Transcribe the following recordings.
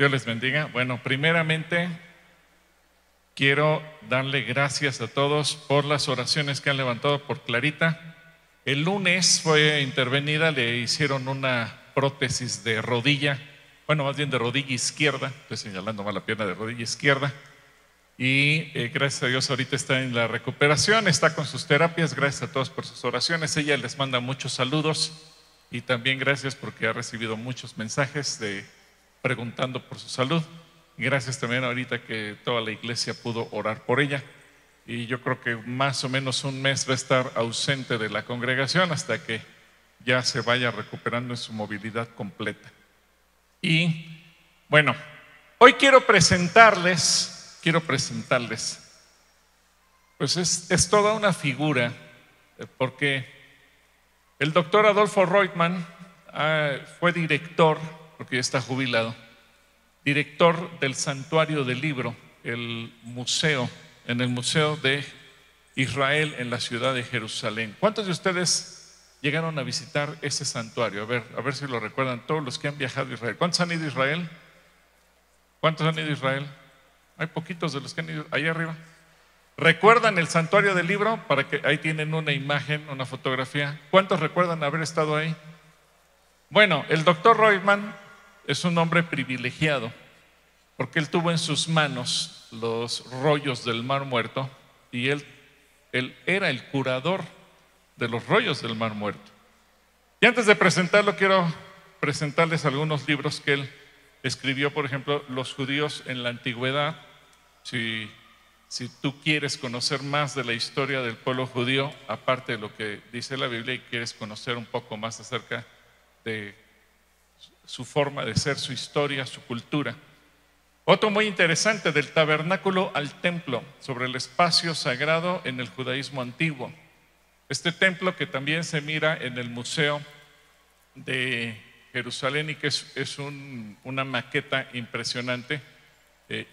Dios les bendiga. Bueno, primeramente quiero darle gracias a todos por las oraciones que han levantado por Clarita. El lunes fue intervenida, le hicieron una prótesis de rodilla, bueno, más bien de rodilla izquierda, estoy señalando mal la pierna, de rodilla izquierda. Y gracias a Dios ahorita está en la recuperación, está con sus terapias. Gracias a todos por sus oraciones. Ella les manda muchos saludos y también gracias porque ha recibido muchos mensajes preguntando por su salud. Gracias también ahorita que toda la iglesia pudo orar por ella. Y yo creo que más o menos un mes va a estar ausente de la congregación hasta que ya se vaya recuperando en su movilidad completa. Y bueno, hoy quiero presentarles, pues es toda una figura, porque el doctor Adolfo Reutemann fue director, porque ya está jubilado, director del Santuario del Libro, en el Museo de Israel en la ciudad de Jerusalén. ¿Cuántos de ustedes llegaron a visitar ese santuario? A ver si lo recuerdan, todos los que han viajado a Israel. ¿Cuántos han ido a Israel? ¿Cuántos han ido a Israel? Hay poquitos de los que han ido ahí arriba. ¿Recuerdan el Santuario del Libro? Para que ahí tienen una imagen, una fotografía. ¿Cuántos recuerdan haber estado ahí? Bueno, el doctor Reutemann es un hombre privilegiado porque él tuvo en sus manos los rollos del Mar Muerto y él era el curador de los rollos del Mar Muerto. Y antes de presentarlo, quiero presentarles algunos libros que él escribió. Por ejemplo, Los judíos en la antigüedad. Si tú quieres conocer más de la historia del pueblo judío, aparte de lo que dice la Biblia, y quieres conocer un poco más acerca de su forma de ser, su historia, su cultura. Otro muy interesante, Del tabernáculo al templo, sobre el espacio sagrado en el judaísmo antiguo. Este templo que también se mira en el Museo de Jerusalén y que es una maqueta impresionante,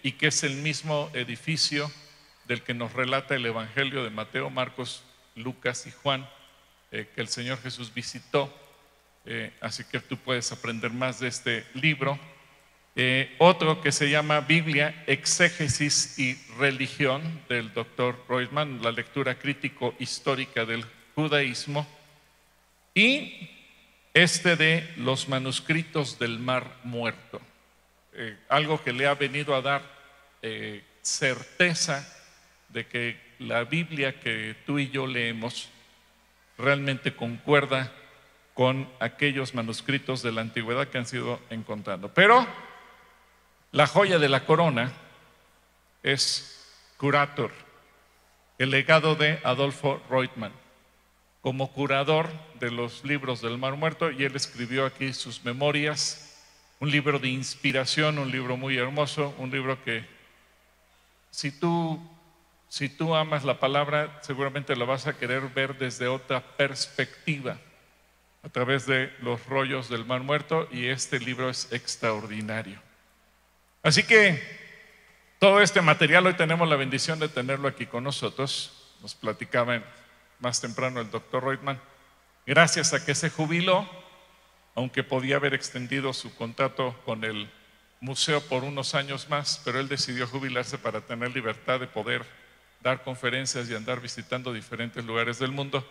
y que es el mismo edificio del que nos relata el Evangelio de Mateo, Marcos, Lucas y Juan, que el Señor Jesús visitó. Así que tú puedes aprender más de este libro. Otro que se llama Biblia, Exégesis y Religión, del doctor Reutemann, la lectura crítico-histórica del judaísmo. Y este de los manuscritos del Mar Muerto, algo que le ha venido a dar certeza de que la Biblia que tú y yo leemos realmente concuerda con aquellos manuscritos de la antigüedad que han sido encontrando. Pero la joya de la corona es Curator, el legado de Adolfo Reutemann, como curador de los libros del Mar Muerto, y él escribió aquí sus memorias. Un libro de inspiración, un libro muy hermoso, un libro que si tú amas la palabra, seguramente la vas a querer ver desde otra perspectiva, a través de los rollos del Mar Muerto, y este libro es extraordinario. Así que todo este material hoy tenemos la bendición de tenerlo aquí con nosotros. Nos platicaba más temprano el doctor Reutemann, gracias a que se jubiló, aunque podía haber extendido su contrato con el museo por unos años más, pero él decidió jubilarse para tener libertad de poder dar conferencias y andar visitando diferentes lugares del mundo.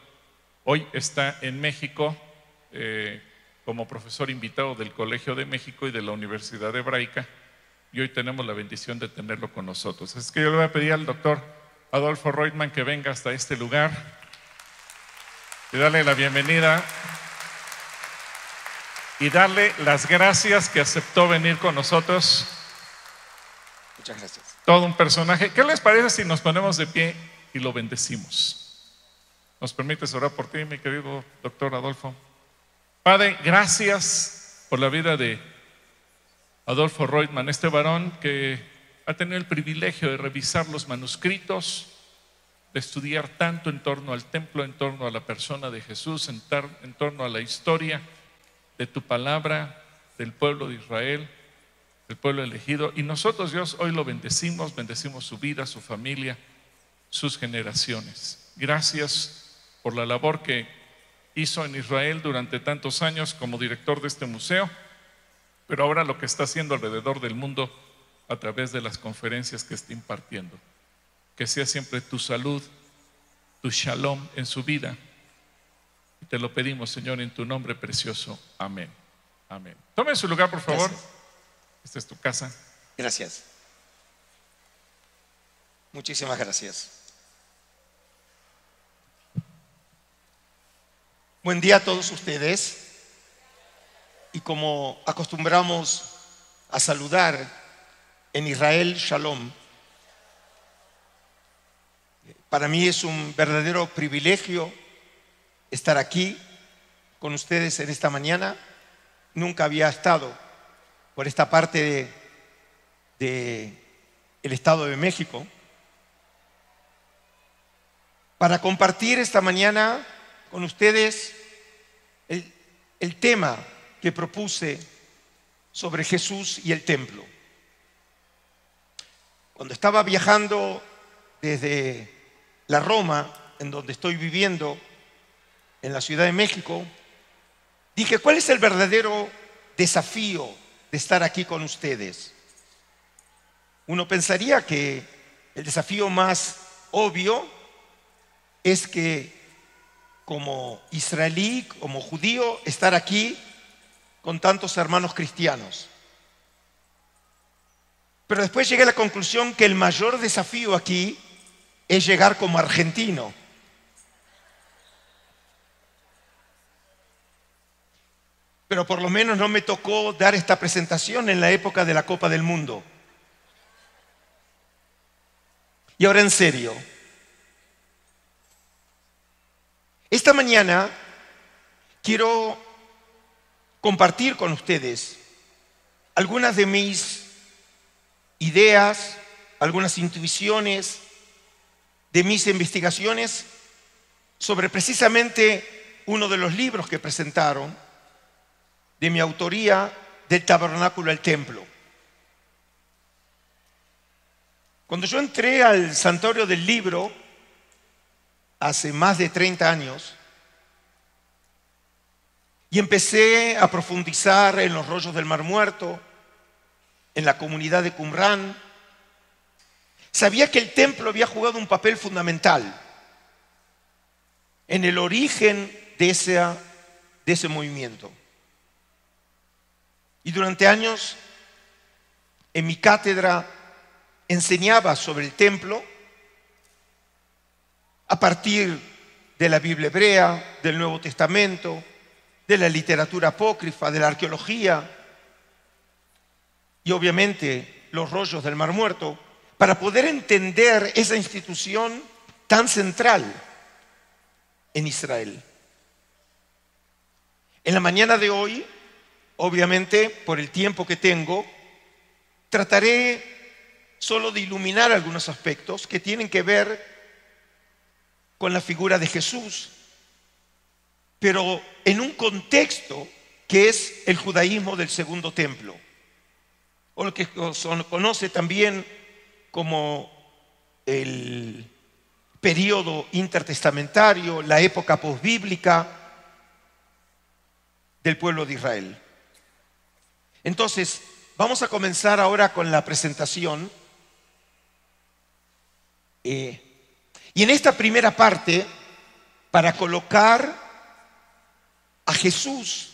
Hoy está en México como profesor invitado del Colegio de México y de la Universidad Hebraica, y hoy tenemos la bendición de tenerlo con nosotros. Es que yo le voy a pedir al doctor Adolfo Reutemann que venga hasta este lugar y darle la bienvenida y darle las gracias que aceptó venir con nosotros. Muchas gracias. Todo un personaje. ¿Qué les parece si nos ponemos de pie y lo bendecimos? ¿Nos permites orar por ti, mi querido doctor Adolfo? Padre, gracias por la vida de Adolfo Reutemann, este varón que ha tenido el privilegio de revisar los manuscritos, de estudiar tanto en torno al templo, en torno a la persona de Jesús, en torno a la historia de tu palabra, del pueblo de Israel, del pueblo elegido. Y nosotros, Dios, hoy lo bendecimos su vida, su familia, sus generaciones. Gracias por la labor que hizo en Israel durante tantos años como director de este museo. pero ahora lo que está haciendo alrededor del mundo a través de las conferencias que está impartiendo. Que sea siempre tu salud, tu shalom en su vida. Y te lo pedimos, Señor, en tu nombre precioso. Amén. Amén. Tome su lugar, por favor. Gracias. Esta es tu casa. Gracias. Muchísimas gracias. Buen día a todos ustedes. Y como acostumbramos a saludar en Israel, Shalom. Para mí es un verdadero privilegio estar aquí con ustedes en esta mañana. Nunca había estado por esta parte del Estado de México para compartir esta mañana con ustedes el tema que propuse sobre Jesús y el templo. Cuando estaba viajando desde la Roma, en donde estoy viviendo, en la Ciudad de México, dije, ¿cuál es el verdadero desafío de estar aquí con ustedes? Uno pensaría que el desafío más obvio es que como israelí, como judío, estar aquí con tantos hermanos cristianos. Pero después llegué a la conclusión que el mayor desafío aquí es llegar como argentino. Pero por lo menos no me tocó dar esta presentación en la época de la Copa del Mundo. Y ahora en serio. Esta mañana quiero compartir con ustedes algunas de mis ideas, algunas intuiciones de mis investigaciones sobre precisamente uno de los libros que presentaron de mi autoría, del tabernáculo al templo. Cuando yo entré al santuario del libro hace más de 30 años y empecé a profundizar en los rollos del Mar Muerto, en la comunidad de Qumrán, sabía que el templo había jugado un papel fundamental en el origen de ese movimiento. Y durante años, en mi cátedra, enseñaba sobre el templo a partir de la Biblia hebrea, del Nuevo Testamento, de la literatura apócrifa, de la arqueología y obviamente los rollos del Mar Muerto, para poder entender esa institución tan central en Israel. En la mañana de hoy, obviamente, por el tiempo que tengo, trataré solo de iluminar algunos aspectos que tienen que ver con la figura de Jesús, pero en un contexto que es el judaísmo del Segundo Templo, o lo que se conoce también como el período intertestamentario, la época posbíblica del pueblo de Israel. Entonces, vamos a comenzar ahora con la presentación. Y en esta primera parte, para colocar a Jesús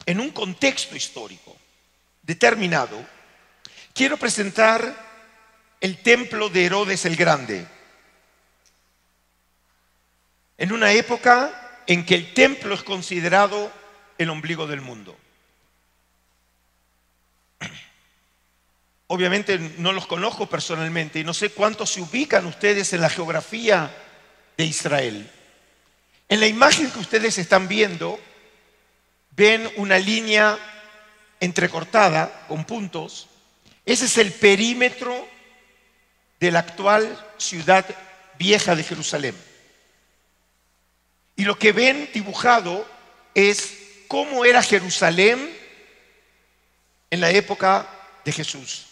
en un contexto histórico determinado, quiero presentar el templo de Herodes el Grande. En una época en que el templo es considerado el ombligo del mundo. Obviamente no los conozco personalmente y no sé cuántos se ubican ustedes en la geografía de Israel. En la imagen que ustedes están viendo, ven una línea entrecortada con puntos. Ese es el perímetro de la actual ciudad vieja de Jerusalén. Y lo que ven dibujado es cómo era Jerusalén en la época de Jesús.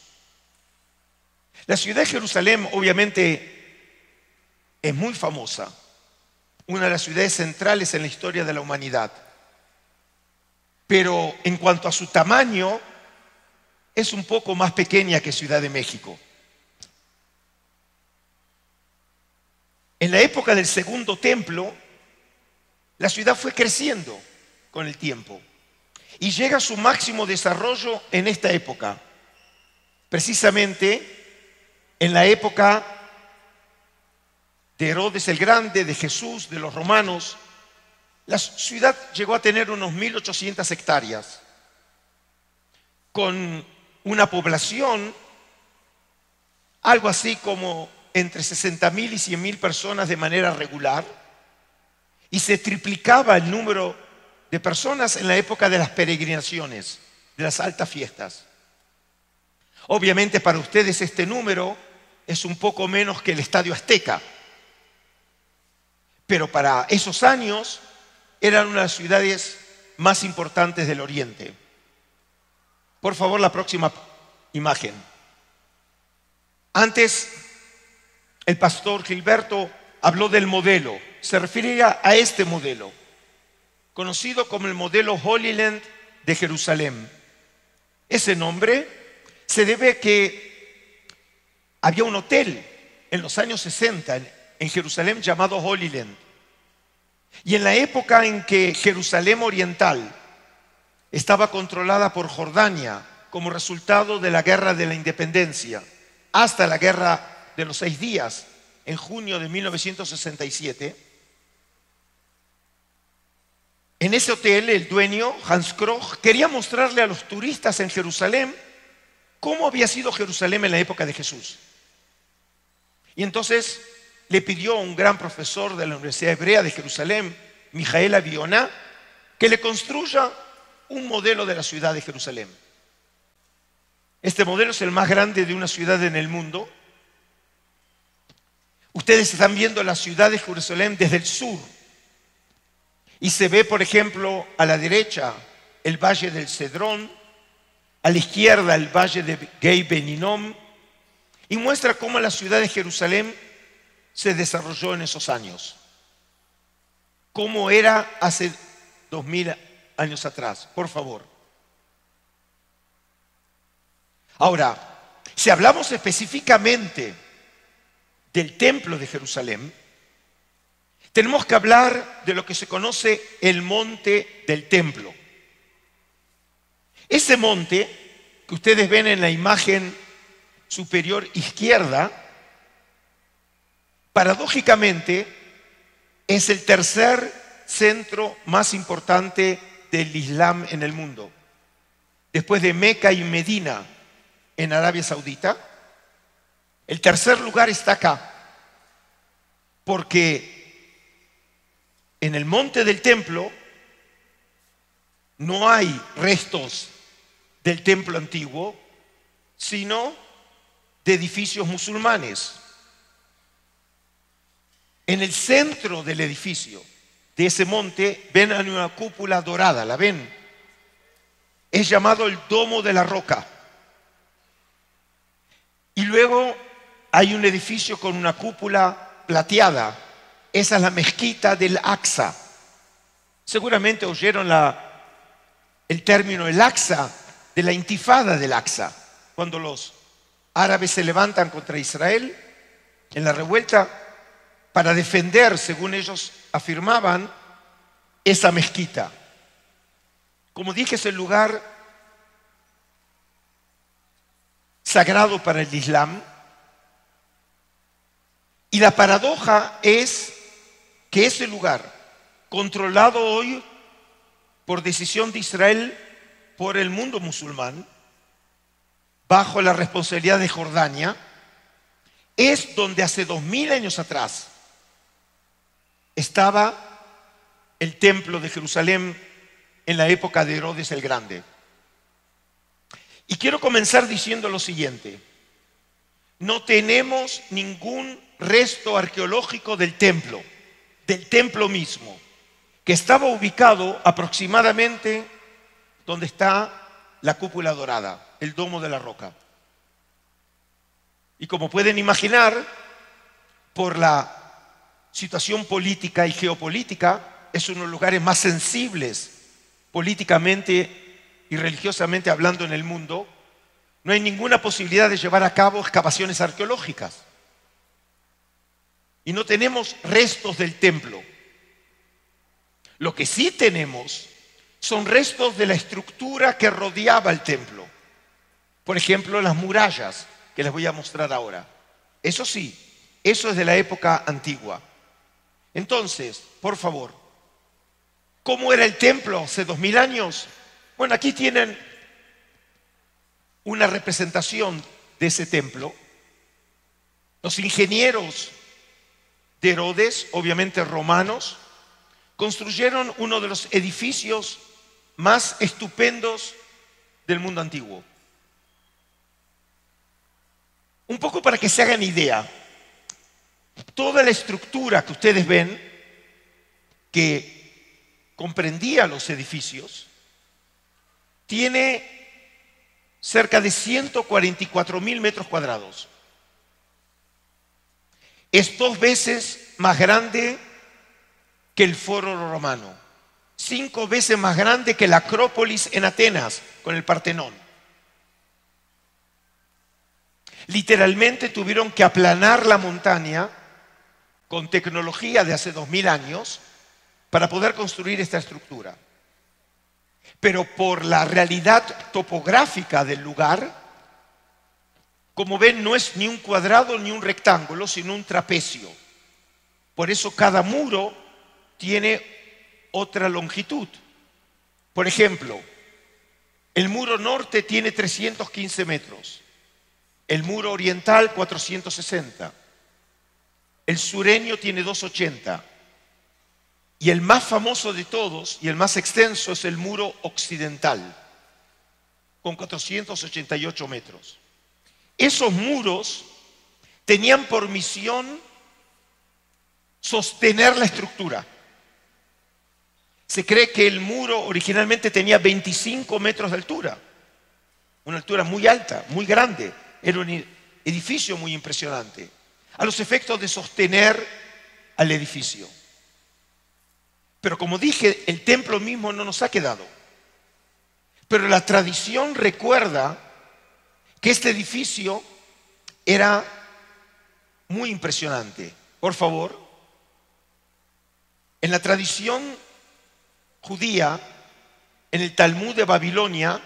La ciudad de Jerusalén obviamente es muy famosa, una de las ciudades centrales en la historia de la humanidad. Pero en cuanto a su tamaño, es un poco más pequeña que Ciudad de México. En la época del Segundo Templo, la ciudad fue creciendo con el tiempo y llega a su máximo desarrollo en esta época. Precisamente en la época de Herodes el Grande, de Jesús, de los romanos, la ciudad llegó a tener unos 1.800 hectáreas, con una población algo así como entre 60.000 y 100.000 personas de manera regular, y se triplicaba el número de personas en la época de las peregrinaciones, de las altas fiestas. Obviamente para ustedes este número es un poco menos que el Estadio Azteca, pero para esos años eran una de las ciudades más importantes del Oriente. Por favor, la próxima imagen. Antes, el pastor Gilberto habló del modelo. Se refería a este modelo, conocido como el modelo Holy Land de Jerusalén. Ese nombre se debe a que había un hotel en los años 60 en Jerusalén llamado Holy Land. Y en la época en que Jerusalén Oriental estaba controlada por Jordania como resultado de la Guerra de la Independencia, hasta la Guerra de los 6 días, en junio de 1967, en ese hotel el dueño, Hans Kroch, quería mostrarle a los turistas en Jerusalén cómo había sido Jerusalén en la época de Jesús. Y entonces le pidió a un gran profesor de la Universidad Hebrea de Jerusalén, Mijael Aviona, que le construya un modelo de la ciudad de Jerusalén. Este modelo es el más grande de una ciudad en el mundo. Ustedes están viendo la ciudad de Jerusalén desde el sur. Y se ve, por ejemplo, a la derecha el valle del Cedrón, a la izquierda el valle de Gei Ben Hinnom, y muestra cómo la ciudad de Jerusalén se desarrolló en esos años. Cómo era hace 2000 años atrás, por favor. Ahora, si hablamos específicamente del templo de Jerusalén, tenemos que hablar de lo que se conoce el monte del templo. Ese monte que ustedes ven en la imagen superior izquierda, paradójicamente es el tercer centro más importante del Islam en el mundo. Después de Meca y Medina en Arabia Saudita, el tercer lugar está acá, porque en el monte del templo no hay restos del templo antiguo, sino de edificios musulmanes. En el centro del edificio de ese monte ven una cúpula dorada, ¿la ven? Es llamado el Domo de la Roca. Y luego hay un edificio con una cúpula plateada. Esa es la mezquita del Aqsa. Seguramente oyeron el término el Aqsa, de la intifada del Aqsa, cuando los árabes se levantan contra Israel en la revuelta para defender, según ellos afirmaban, esa mezquita. Como dije, es el lugar sagrado para el Islam. Y la paradoja es que ese lugar, controlado hoy por decisión de Israel por el mundo musulmán, bajo la responsabilidad de Jordania, es donde hace 2000 años atrás estaba el templo de Jerusalén en la época de Herodes el Grande. Y quiero comenzar diciendo lo siguiente: no tenemos ningún resto arqueológico del templo mismo, que estaba ubicado aproximadamente donde está la cúpula dorada, el Domo de la Roca. Y como pueden imaginar, por la situación política y geopolítica, es uno de los lugares más sensibles políticamente y religiosamente hablando en el mundo. no hay ninguna posibilidad de llevar a cabo excavaciones arqueológicas. Y no tenemos restos del templo. Lo que sí tenemos son restos de la estructura que rodeaba el templo. Por ejemplo, las murallas, que les voy a mostrar ahora. Eso sí, eso es de la época antigua. Entonces, por favor, ¿cómo era el templo hace 2000 años? Bueno, aquí tienen una representación de ese templo. Los ingenieros de Herodes, obviamente romanos, construyeron uno de los edificios más estupendos del mundo antiguo. Un poco para que se hagan idea, toda la estructura que ustedes ven, que comprendía los edificios, tiene cerca de 144.000 metros cuadrados. Es 2 veces más grande que el Foro Romano, 5 veces más grande que la Acrópolis en Atenas con el Partenón. Literalmente tuvieron que aplanar la montaña con tecnología de hace 2000 años para poder construir esta estructura. Pero por la realidad topográfica del lugar, como ven, no es ni un cuadrado ni un rectángulo, sino un trapecio. Por eso cada muro tiene otra longitud. Por ejemplo, el muro norte tiene 315 metros, el muro oriental 460, el sureño tiene 280 y el más famoso de todos y el más extenso es el muro occidental con 488 metros. Esos muros tenían por misión sostener la estructura. Se cree que el muro originalmente tenía 25 metros de altura, una altura muy alta, muy grande. Era un edificio muy impresionante, a los efectos de sostener al edificio. Pero como dije, el templo mismo no nos ha quedado. Pero la tradición recuerda que este edificio era muy impresionante. Por favor, en la tradición judía, en el Talmud de Babilonia,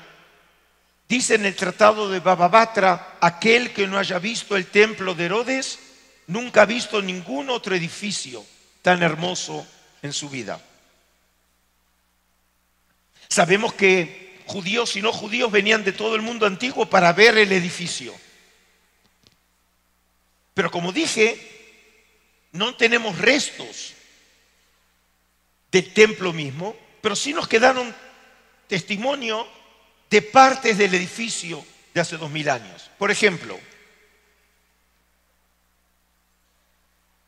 dice en el Tratado de Baba Batra: aquel que no haya visto el templo de Herodes, nunca ha visto ningún otro edificio tan hermoso en su vida. Sabemos que judíos y no judíos venían de todo el mundo antiguo para ver el edificio. Pero como dije, no tenemos restos del templo mismo, pero sí nos quedaron testimonio de partes del edificio de hace 2000 años. Por ejemplo,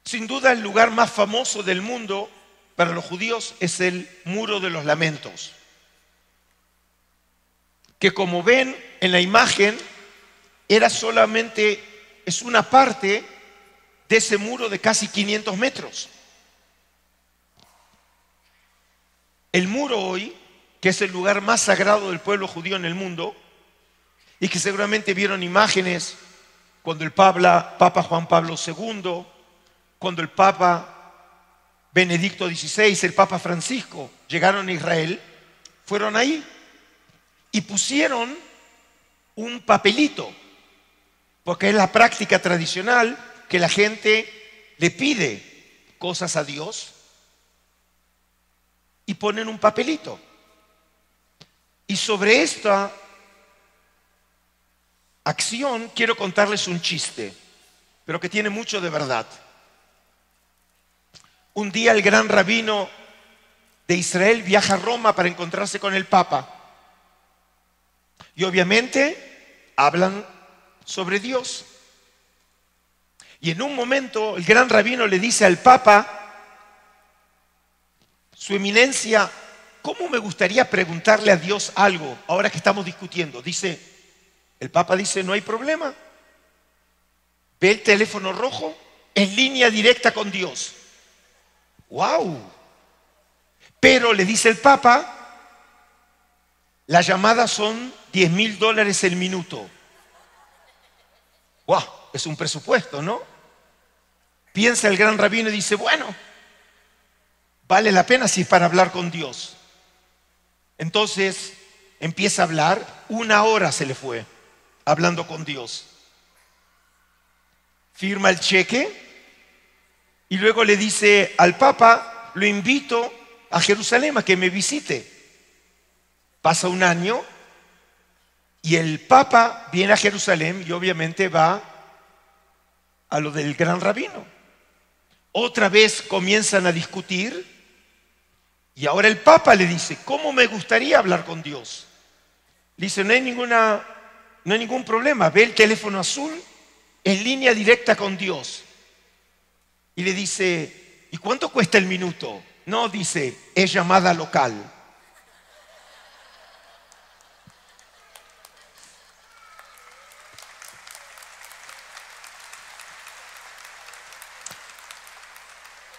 sin duda el lugar más famoso del mundo para los judíos es el Muro de los Lamentos, que como ven en la imagen es una parte de ese muro de casi 500 metros. El muro hoy, que es el lugar más sagrado del pueblo judío en el mundo, y que seguramente vieron imágenes cuando el Papa Juan Pablo II, cuando el Papa Benedicto XVI, el Papa Francisco llegaron a Israel, fueron ahí y pusieron un papelito, porque es la práctica tradicional que la gente le pide cosas a Dios y ponen un papelito. Y sobre esta acción quiero contarles un chiste, pero que tiene mucho de verdad. Un día el gran rabino de Israel viaja a Roma para encontrarse con el Papa. Y obviamente hablan sobre Dios. Y en un momento el gran rabino le dice al Papa: Su eminencia, ¿cómo me gustaría preguntarle a Dios algo ahora que estamos discutiendo? El Papa dice: no hay problema. Ve el teléfono rojo, en línea directa con Dios. ¡Wow! Pero le dice el Papa: las llamadas son $10,000 el minuto. ¡Wow! Es un presupuesto, ¿no? Piensa el gran rabino y dice, bueno, vale la pena si es para hablar con Dios. Entonces empieza a hablar, 1 hora se le fue hablando con Dios. Firma el cheque y luego le dice al Papa, lo invito a Jerusalén a que me visite. Pasa 1 año y el Papa viene a Jerusalén y obviamente va a lo del gran rabino. Otra vez comienzan a discutir y ahora el Papa le dice, ¿cómo me gustaría hablar con Dios? Le dice, no hay ningún problema, ve el teléfono azul en línea directa con Dios. Y le dice, ¿y cuánto cuesta el minuto? No, dice, es llamada local.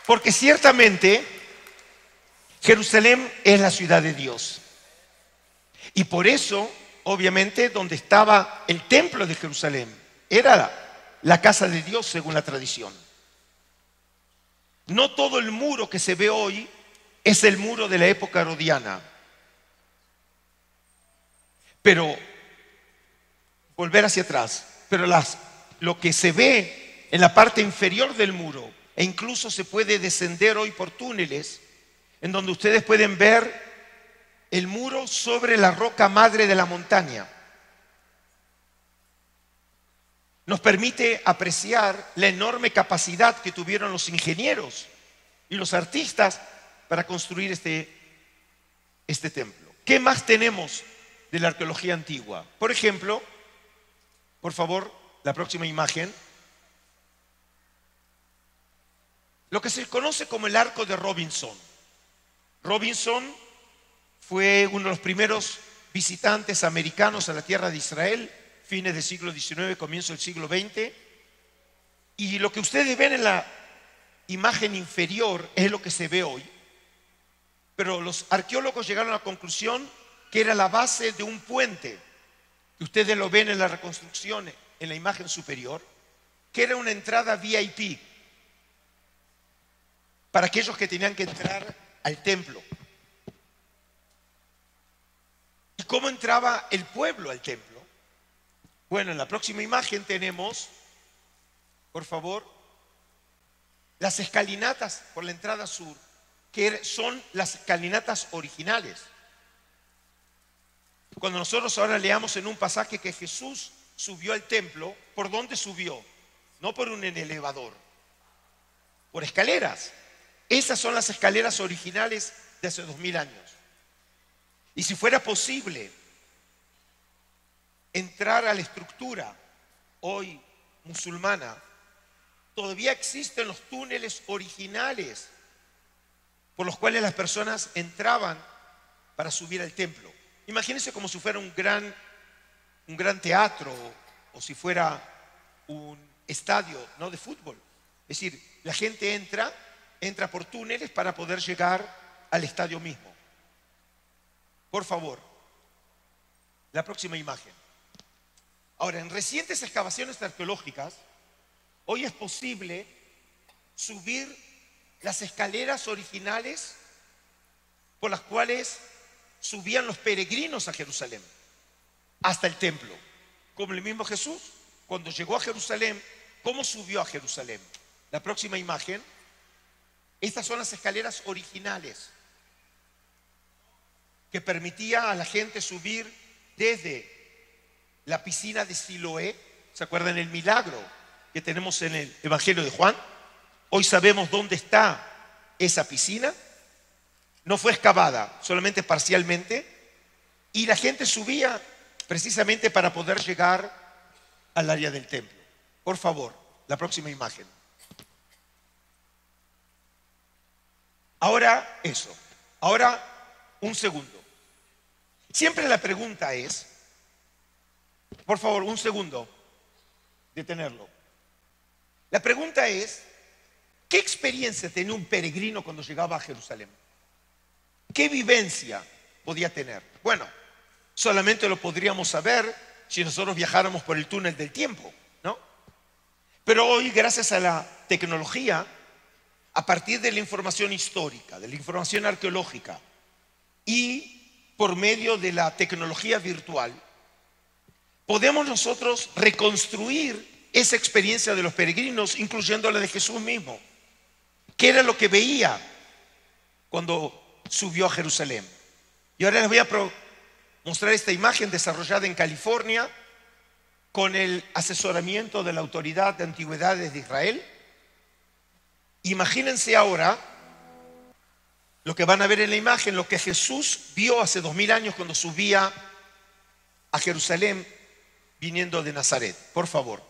Porque ciertamente Jerusalén es la ciudad de Dios. Y por eso, obviamente, donde estaba el templo de Jerusalén, era la casa de Dios según la tradición. No todo el muro que se ve hoy es el muro de la época herodiana. Pero, volver hacia atrás, pero lo que se ve en la parte inferior del muro, e incluso se puede descender hoy por túneles, en donde ustedes pueden ver el muro sobre la roca madre de la montaña. Nos permite apreciar la enorme capacidad que tuvieron los ingenieros y los artistas para construir este templo. ¿Qué más tenemos de la arqueología antigua? Por ejemplo, por favor, la próxima imagen. Lo que se conoce como el arco de Robinson. Robinson fue uno de los primeros visitantes americanos a la tierra de Israel, fines del siglo XIX, comienzo del siglo XX. Y lo que ustedes ven en la imagen inferior es lo que se ve hoy. Pero los arqueólogos llegaron a la conclusión que era la base de un puente, que ustedes lo ven en la reconstrucción, en la imagen superior, que era una entrada VIP para aquellos que tenían que entrar al templo. ¿Y cómo entraba el pueblo al templo? Bueno, en la próxima imagen tenemos, por favor, las escalinatas por la entrada sur, que son las escalinatas originales. Cuando nosotros ahora leamos en un pasaje que Jesús subió al templo, ¿por dónde subió? No por un elevador, por escaleras. Esas son las escaleras originales de hace 2000 años. Y si fuera posible entrar a la estructura hoy musulmana, todavía existen los túneles originales por los cuales las personas entraban para subir al templo. Imagínense como si fuera un gran teatro o si fuera un estadio, ¿no?, de fútbol. Es decir, la gente entra por túneles para poder llegar al estadio mismo. Por favor, la próxima imagen. Ahora, en recientes excavaciones arqueológicas, hoy es posible subir las escaleras originales por las cuales subían los peregrinos a Jerusalén, hasta el templo. Como el mismo Jesús, cuando llegó a Jerusalén, ¿cómo subió a Jerusalén? La próxima imagen. Estas son las escaleras originales que permitía a la gente subir desde la piscina de Siloé. ¿Se acuerdan el milagro que tenemos en el Evangelio de Juan? Hoy sabemos dónde está esa piscina. No fue excavada, solamente parcialmente. Y la gente subía precisamente para poder llegar al área del templo. Por favor, la próxima imagen. Ahora eso. Ahora un segundo. Siempre la pregunta es, por favor, un segundo, detenerlo. La pregunta es, ¿qué experiencia tenía un peregrino cuando llegaba a Jerusalén? ¿Qué vivencia podía tener? Bueno, solamente lo podríamos saber si nosotros viajáramos por el túnel del tiempo, ¿no? Pero hoy, gracias a la tecnología, a partir de la información histórica, de la información arqueológica y por medio de la tecnología virtual, podemos nosotros reconstruir esa experiencia de los peregrinos, incluyendo la de Jesús mismo. ¿Qué era lo que veía cuando subió a Jerusalén? Y ahora les voy a mostrar esta imagen desarrollada en California con el asesoramiento de la Autoridad de Antigüedades de Israel. Imagínense ahora lo que van a ver en la imagen, lo que Jesús vio hace 2000 años cuando subía a Jerusalén viniendo de Nazaret. Por favor.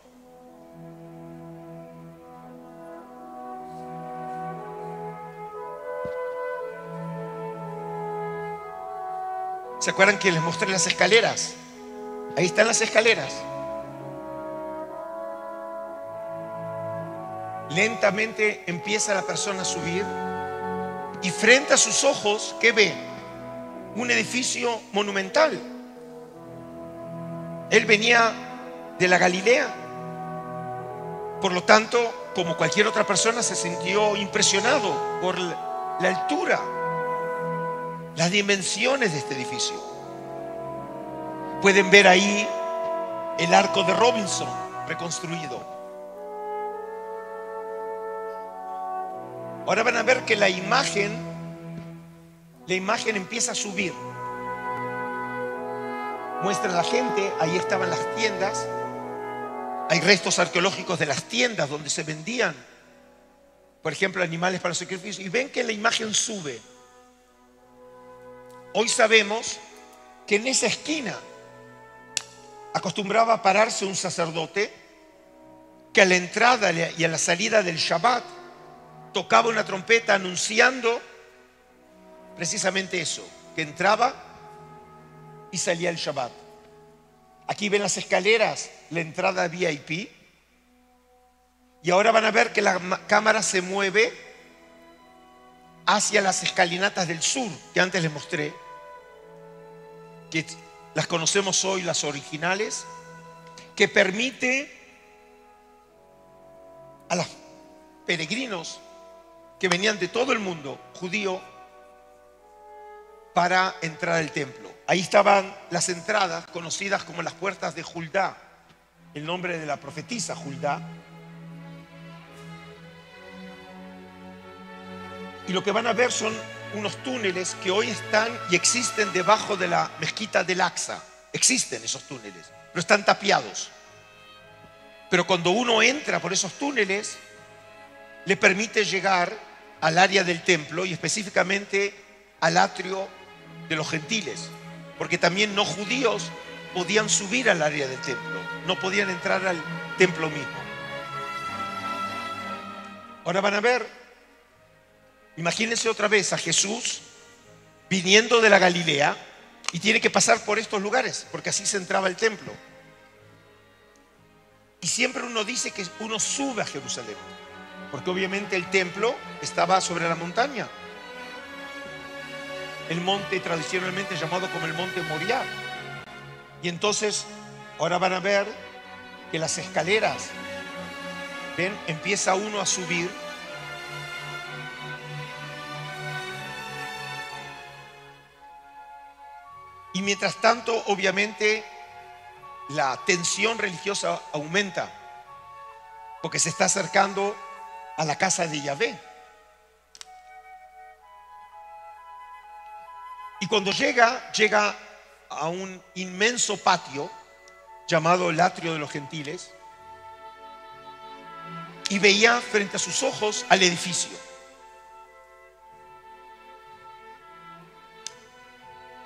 ¿Se acuerdan que les mostré las escaleras? Ahí están las escaleras. Lentamente empieza la persona a subir y frente a sus ojos, ¿qué ve? Un edificio monumental. Él venía de la Galilea. Por lo tanto, como cualquier otra persona, se sintió impresionado por la altura, las dimensiones de este edificio. Pueden ver ahí el arco de Robinson reconstruido. Ahora van a ver que la imagen empieza a subir. Muestra a la gente, ahí estaban las tiendas. Hay restos arqueológicos de las tiendas donde se vendían, por ejemplo, animales para sacrificio. Y ven que la imagen sube. Hoy sabemos que en esa esquina acostumbraba a pararse un sacerdote que a la entrada y a la salida del Shabbat tocaba una trompeta anunciando precisamente eso, que entraba y salía el Shabbat. Aquí ven las escaleras, la entrada VIP. Y ahora van a ver que la cámara se mueve hacia las escalinatas del sur, que antes les mostré, que las conocemos hoy, las originales, que permite a los peregrinos que venían de todo el mundo judío para entrar al templo. Ahí estaban las entradas conocidas como las puertas de Juldá, el nombre de la profetisa Juldá. Y lo que van a ver son unos túneles que hoy están y existen debajo de la mezquita del Aqsa. Existen esos túneles, pero están tapiados. Pero cuando uno entra por esos túneles, le permite llegar al área del templo y específicamente al atrio de los gentiles, porque también no judíos podían subir al área del templo, no podían entrar al templo mismo. Ahora van a ver, imagínense otra vez a Jesús viniendo de la Galilea y tiene que pasar por estos lugares, porque así se entraba al templo. Y siempre uno dice que uno sube a Jerusalén, porque obviamente el templo estaba sobre la montaña. El monte tradicionalmente llamado como el monte Moriah. Y entonces, ahora van a ver que las escaleras, ven, empieza uno a subir. Y mientras tanto, obviamente, la tensión religiosa aumenta, porque se está acercando a la casa de Yahvé. Y cuando llega a un inmenso patio llamado el atrio de los gentiles y veía frente a sus ojos al edificio.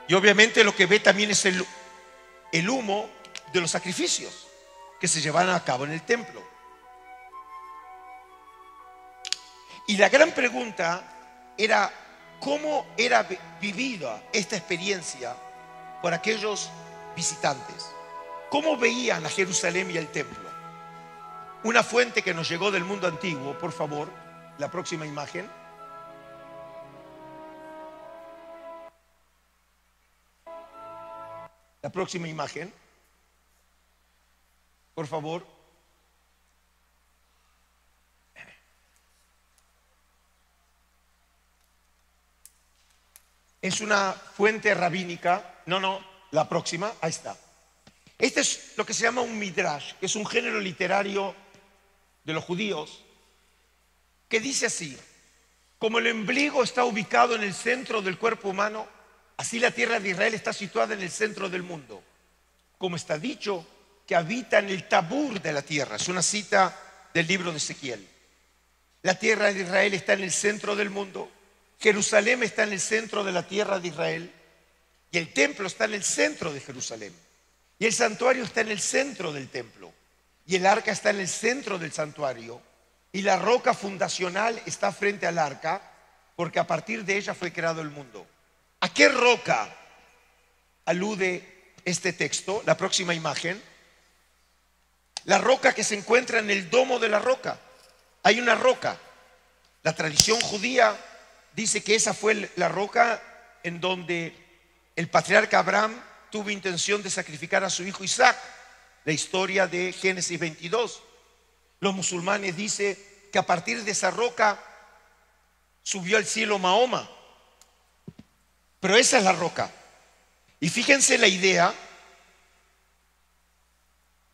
Y obviamente lo que ve también es el humo de los sacrificios que se llevaban a cabo en el templo. Y la gran pregunta era: ¿cómo era vivida esta experiencia por aquellos visitantes? ¿Cómo veían a Jerusalén y el templo? Una fuente que nos llegó del mundo antiguo, por favor, la próxima imagen. La próxima imagen, por favor. es una fuente rabínica. No, la próxima, ahí está. Este es lo que se llama un midrash, que es un género literario de los judíos, que dice así: como el ombligo está ubicado en el centro del cuerpo humano, así la tierra de Israel está situada en el centro del mundo. Como está dicho, que habita en el tabur de la tierra. Es una cita del libro de Ezequiel. La tierra de Israel está en el centro del mundo. Jerusalén está en el centro de la tierra de Israel. Y el templo está en el centro de Jerusalén. Y el santuario está en el centro del templo. Y el arca está en el centro del santuario. Y la roca fundacional está frente al arca, porque a partir de ella fue creado el mundo. ¿A qué roca alude este texto? La próxima imagen. La roca que se encuentra en el domo de la roca. Hay una roca. La tradición judía dice que esa fue la roca en donde el patriarca Abraham tuvo intención de sacrificar a su hijo Isaac. La historia de Génesis 22. Los musulmanes dicen que a partir de esa roca subió al cielo Mahoma. Pero esa es la roca. Y fíjense la idea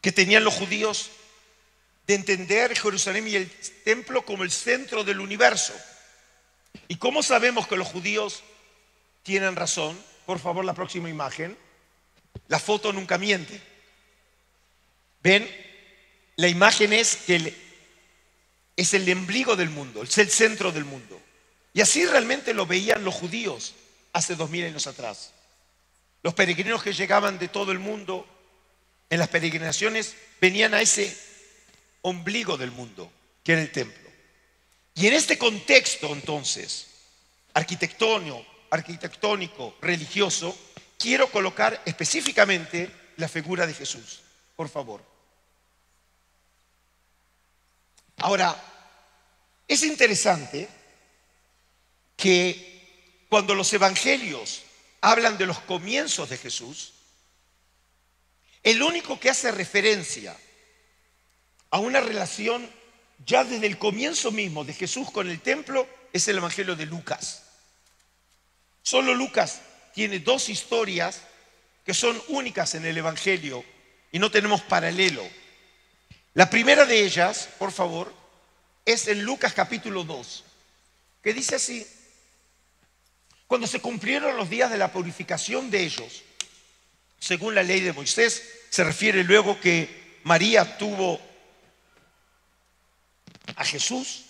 que tenían los judíos de entender Jerusalén y el templo como el centro del universo. ¿Y cómo sabemos que los judíos tienen razón? Por favor, la próxima imagen. La foto nunca miente. ¿Ven? La imagen es que es el ombligo del mundo, es el centro del mundo. Y así realmente lo veían los judíos hace 2000 años atrás. Los peregrinos que llegaban de todo el mundo en las peregrinaciones venían a ese ombligo del mundo, que era el templo. Y en este contexto, entonces, arquitectónico, religioso, quiero colocar específicamente la figura de Jesús. Por favor. Ahora, es interesante que cuando los evangelios hablan de los comienzos de Jesús, el único que hace referencia a una relación ya desde el comienzo mismo de Jesús con el templo es el evangelio de Lucas. Solo Lucas tiene dos historias que son únicas en el evangelio y no tenemos paralelo. La primera de ellas, por favor, es en Lucas capítulo 2, que dice así: cuando se cumplieron los días de la purificación de ellos, según la ley de Moisés, se refiere luego que María tuvo a Jesús,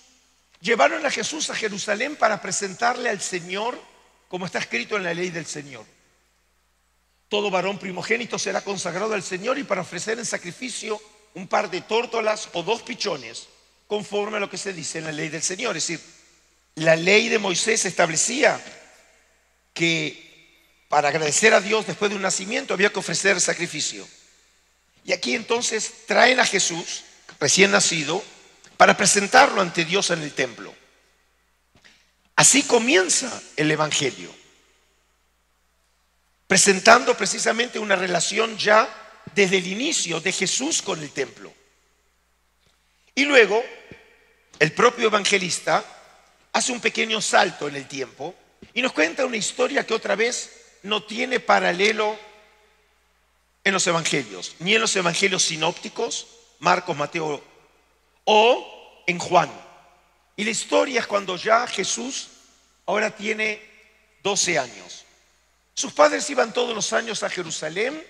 llevaron a Jesús a Jerusalén para presentarle al Señor, como está escrito en la ley del Señor. Todo varón primogénito será consagrado al Señor, y para ofrecer en sacrificio un par de tórtolas o 2 pichones, conforme a lo que se dice en la ley del Señor. Es decir, la ley de Moisés establecía que para agradecer a Dios después de un nacimiento había que ofrecer sacrificio. Y aquí entonces traen a Jesús, recién nacido, para presentarlo ante Dios en el templo. Así comienza el evangelio, presentando precisamente una relación ya desde el inicio de Jesús con el templo. Y luego, el propio evangelista hace un pequeño salto en el tiempo y nos cuenta una historia que otra vez no tiene paralelo en los evangelios, ni en los evangelios sinópticos, Marcos, Mateo, o en Juan. Y la historia es cuando ya Jesús ahora tiene 12 años. Sus padres iban todos los años a Jerusalén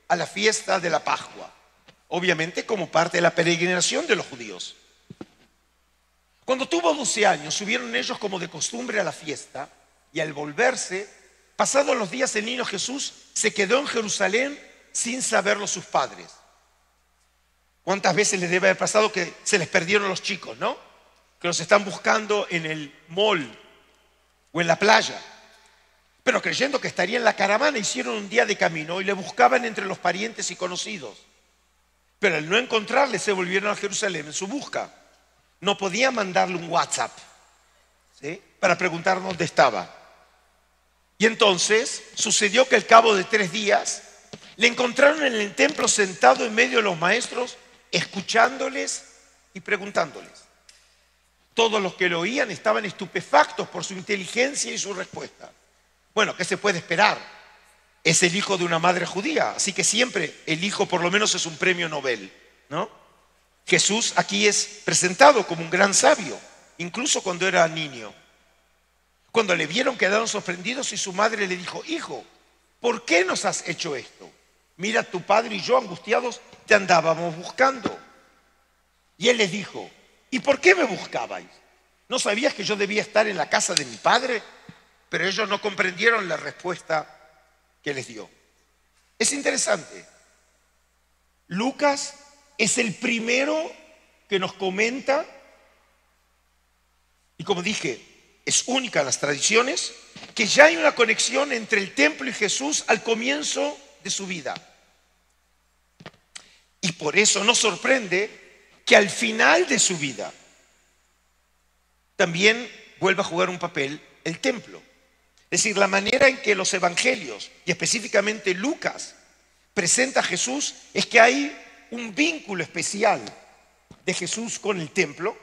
a la fiesta de la Pascua, obviamente como parte de la peregrinación de los judíos. Cuando tuvo 12 años, subieron ellos como de costumbre a la fiesta, y al volverse, pasados los días, el niño Jesús se quedó en Jerusalén sin saberlo sus padres. ¿Cuántas veces les debe haber pasado que se les perdieron los chicos, no? Que los están buscando en el mall o en la playa. Pero creyendo que estaría en la caravana, hicieron un día de camino y le buscaban entre los parientes y conocidos. Pero al no encontrarle, se volvieron a Jerusalén en su busca. No podían mandarle un WhatsApp, ¿sí?, para preguntar dónde estaba. Y entonces sucedió que al cabo de 3 días le encontraron en el templo sentado en medio de los maestros, escuchándoles y preguntándoles. Todos los que lo oían estaban estupefactos por su inteligencia y su respuesta. Bueno, ¿qué se puede esperar? Es el hijo de una madre judía, así que siempre el hijo por lo menos es un premio Nobel, ¿no? Jesús aquí es presentado como un gran sabio, incluso cuando era niño. Cuando le vieron quedaron sorprendidos y su madre le dijo: hijo, ¿por qué nos has hecho esto? Mira, tu padre y yo angustiados te andábamos buscando. Y él les dijo: ¿y por qué me buscabais? ¿No sabías que yo debía estar en la casa de mi padre? Pero ellos no comprendieron la respuesta que les dio. Es interesante. Lucas es el primero que nos comenta, y como dije, es única en las tradiciones, que ya hay una conexión entre el templo y Jesús al comienzo de su vida. Y por eso nos sorprende que al final de su vida también vuelva a jugar un papel el templo. Es decir, la manera en que los evangelios, y específicamente Lucas, presenta a Jesús es que hay un vínculo especial de Jesús con el templo,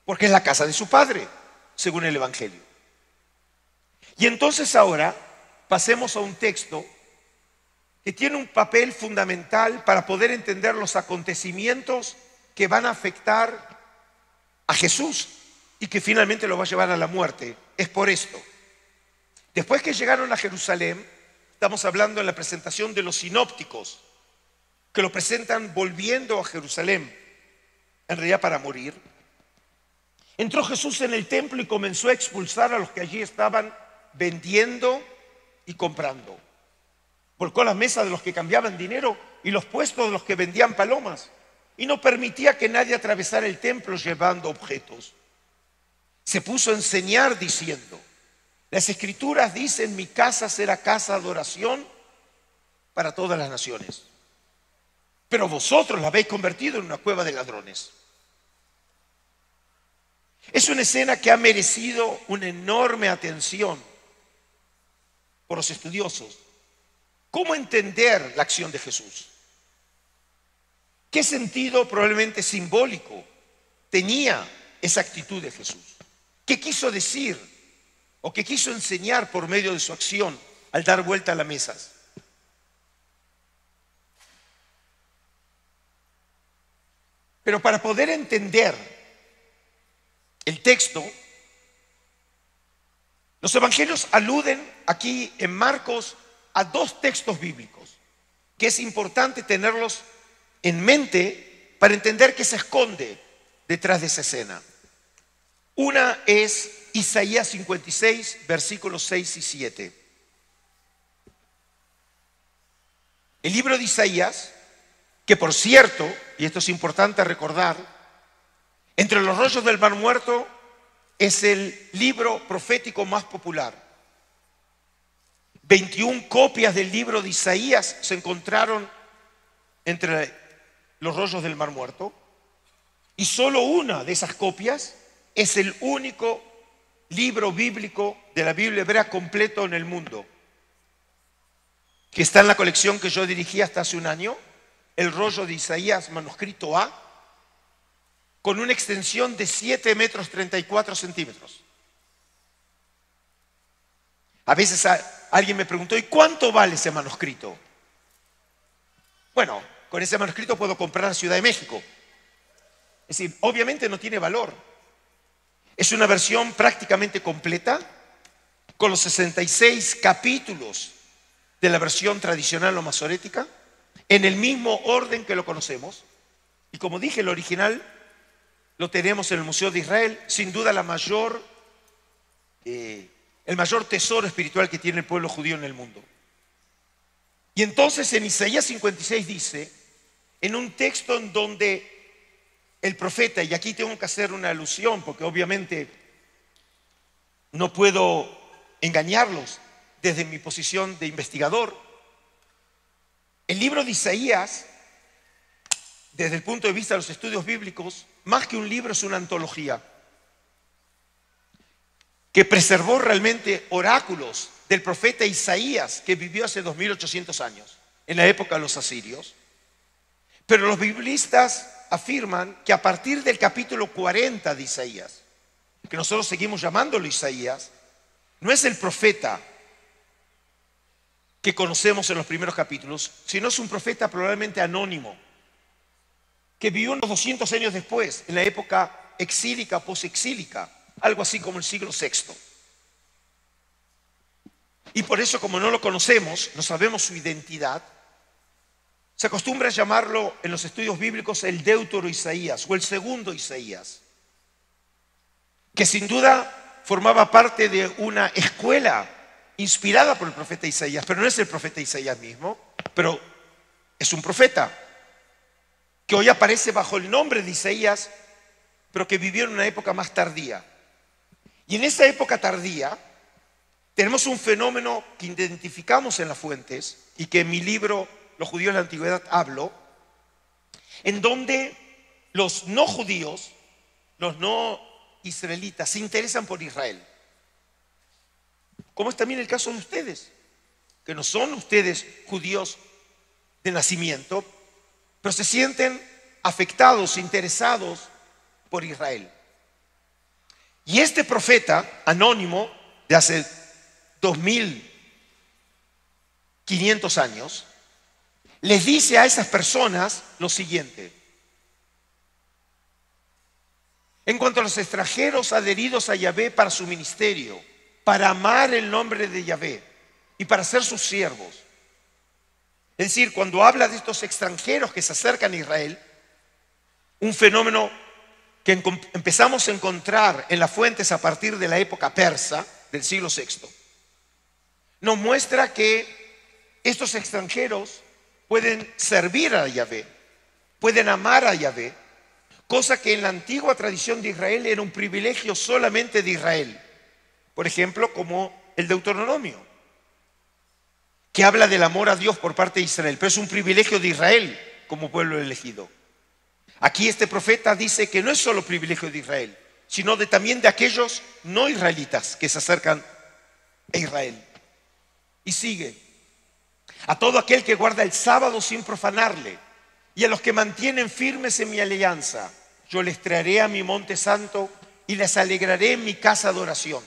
porque es la casa de su padre, según el evangelio. Y entonces ahora pasemos a un texto que tiene un papel fundamental para poder entender los acontecimientos que van a afectar a Jesús y que finalmente lo va a llevar a la muerte. Es por esto. Después que llegaron a Jerusalén, estamos hablando en la presentación de los sinópticos, que lo presentan volviendo a Jerusalén, en realidad para morir. Entró Jesús en el templo y comenzó a expulsar a los que allí estaban vendiendo y comprando. Volcó las mesas de los que cambiaban dinero y los puestos de los que vendían palomas, y no permitía que nadie atravesara el templo llevando objetos. Se puso a enseñar diciendo: las Escrituras dicen, mi casa será casa de adoración para todas las naciones. Pero vosotros la habéis convertido en una cueva de ladrones. Es una escena que ha merecido una enorme atención por los estudiosos. ¿Cómo entender la acción de Jesús? ¿Qué sentido probablemente simbólico tenía esa actitud de Jesús? ¿Qué quiso decir o qué quiso enseñar por medio de su acción al dar vuelta a las mesas? Pero para poder entender el texto, los evangelios aluden aquí en Marcos a dos textos bíblicos que es importante tenerlos en mente para entender qué se esconde detrás de esa escena. Una es Isaías 56, versículos 6 y 7. El libro de Isaías, que por cierto, y esto es importante recordar, entre los rollos del Mar Muerto es el libro profético más popular. 21 copias del libro de Isaías se encontraron entre los rollos del Mar Muerto, y solo una de esas copias es el único libro bíblico de la Biblia hebrea completo en el mundo, que está en la colección que yo dirigí hasta hace un año, el rollo de Isaías manuscrito A, con una extensión de 7 metros 34 centímetros. A veces alguien me preguntó: ¿y cuánto vale ese manuscrito? Bueno, con ese manuscrito puedo comprar la Ciudad de México. Es decir, obviamente no tiene valor. Es una versión prácticamente completa, con los 66 capítulos de la versión tradicional o masorética, en el mismo orden que lo conocemos. Y como dije, el original lo tenemos en el Museo de Israel, sin duda el mayor tesoro espiritual que tiene el pueblo judío en el mundo. Y entonces en Isaías 56 dice, en un texto en donde el profeta, y aquí tengo que hacer una alusión porque obviamente no puedo engañarlos desde mi posición de investigador, el libro de Isaías, desde el punto de vista de los estudios bíblicos, más que un libro es una antología que preservó realmente oráculos del profeta Isaías, que vivió hace 2800 años, en la época de los asirios. Pero los biblistas afirman que a partir del capítulo 40 de Isaías, que nosotros seguimos llamándolo Isaías, no es el profeta que conocemos en los primeros capítulos, sino es un profeta probablemente anónimo, que vivió unos 200 años después, en la época exílica, posexílica, algo así como el siglo VI. Y por eso, como no lo conocemos, no sabemos su identidad, se acostumbra a llamarlo en los estudios bíblicos el Deutero Isaías o el segundo Isaías, que sin duda formaba parte de una escuela inspirada por el profeta Isaías, pero no es el profeta Isaías mismo, pero es un profeta que hoy aparece bajo el nombre de Isaías, pero que vivió en una época más tardía. Y en esa época tardía tenemos un fenómeno que identificamos en las fuentes y que en mi libro Los judíos de la antigüedad hablo, en donde los no judíos, los no israelitas, se interesan por Israel. Como es también el caso de ustedes, que no son ustedes judíos de nacimiento, pero se sienten afectados, interesados por Israel. Y este profeta anónimo de hace 2500 años les dice a esas personas lo siguiente: en cuanto a los extranjeros adheridos a Yahvé para su ministerio, para amar el nombre de Yahvé y para ser sus siervos. Es decir, cuando habla de estos extranjeros que se acercan a Israel, un fenómeno que empezamos a encontrar en las fuentes a partir de la época persa del siglo VI, nos muestra que estos extranjeros pueden servir a Yahvé, pueden amar a Yahvé, cosa que en la antigua tradición de Israel era un privilegio solamente de Israel. Por ejemplo, como el Deuteronomio, que habla del amor a Dios por parte de Israel, pero es un privilegio de Israel como pueblo elegido. Aquí este profeta dice que no es solo privilegio de Israel, sino también de aquellos no israelitas que se acercan a Israel. Y sigue: a todo aquel que guarda el sábado sin profanarle, y a los que mantienen firmes en mi alianza, yo les traeré a mi monte santo y les alegraré en mi casa de oración.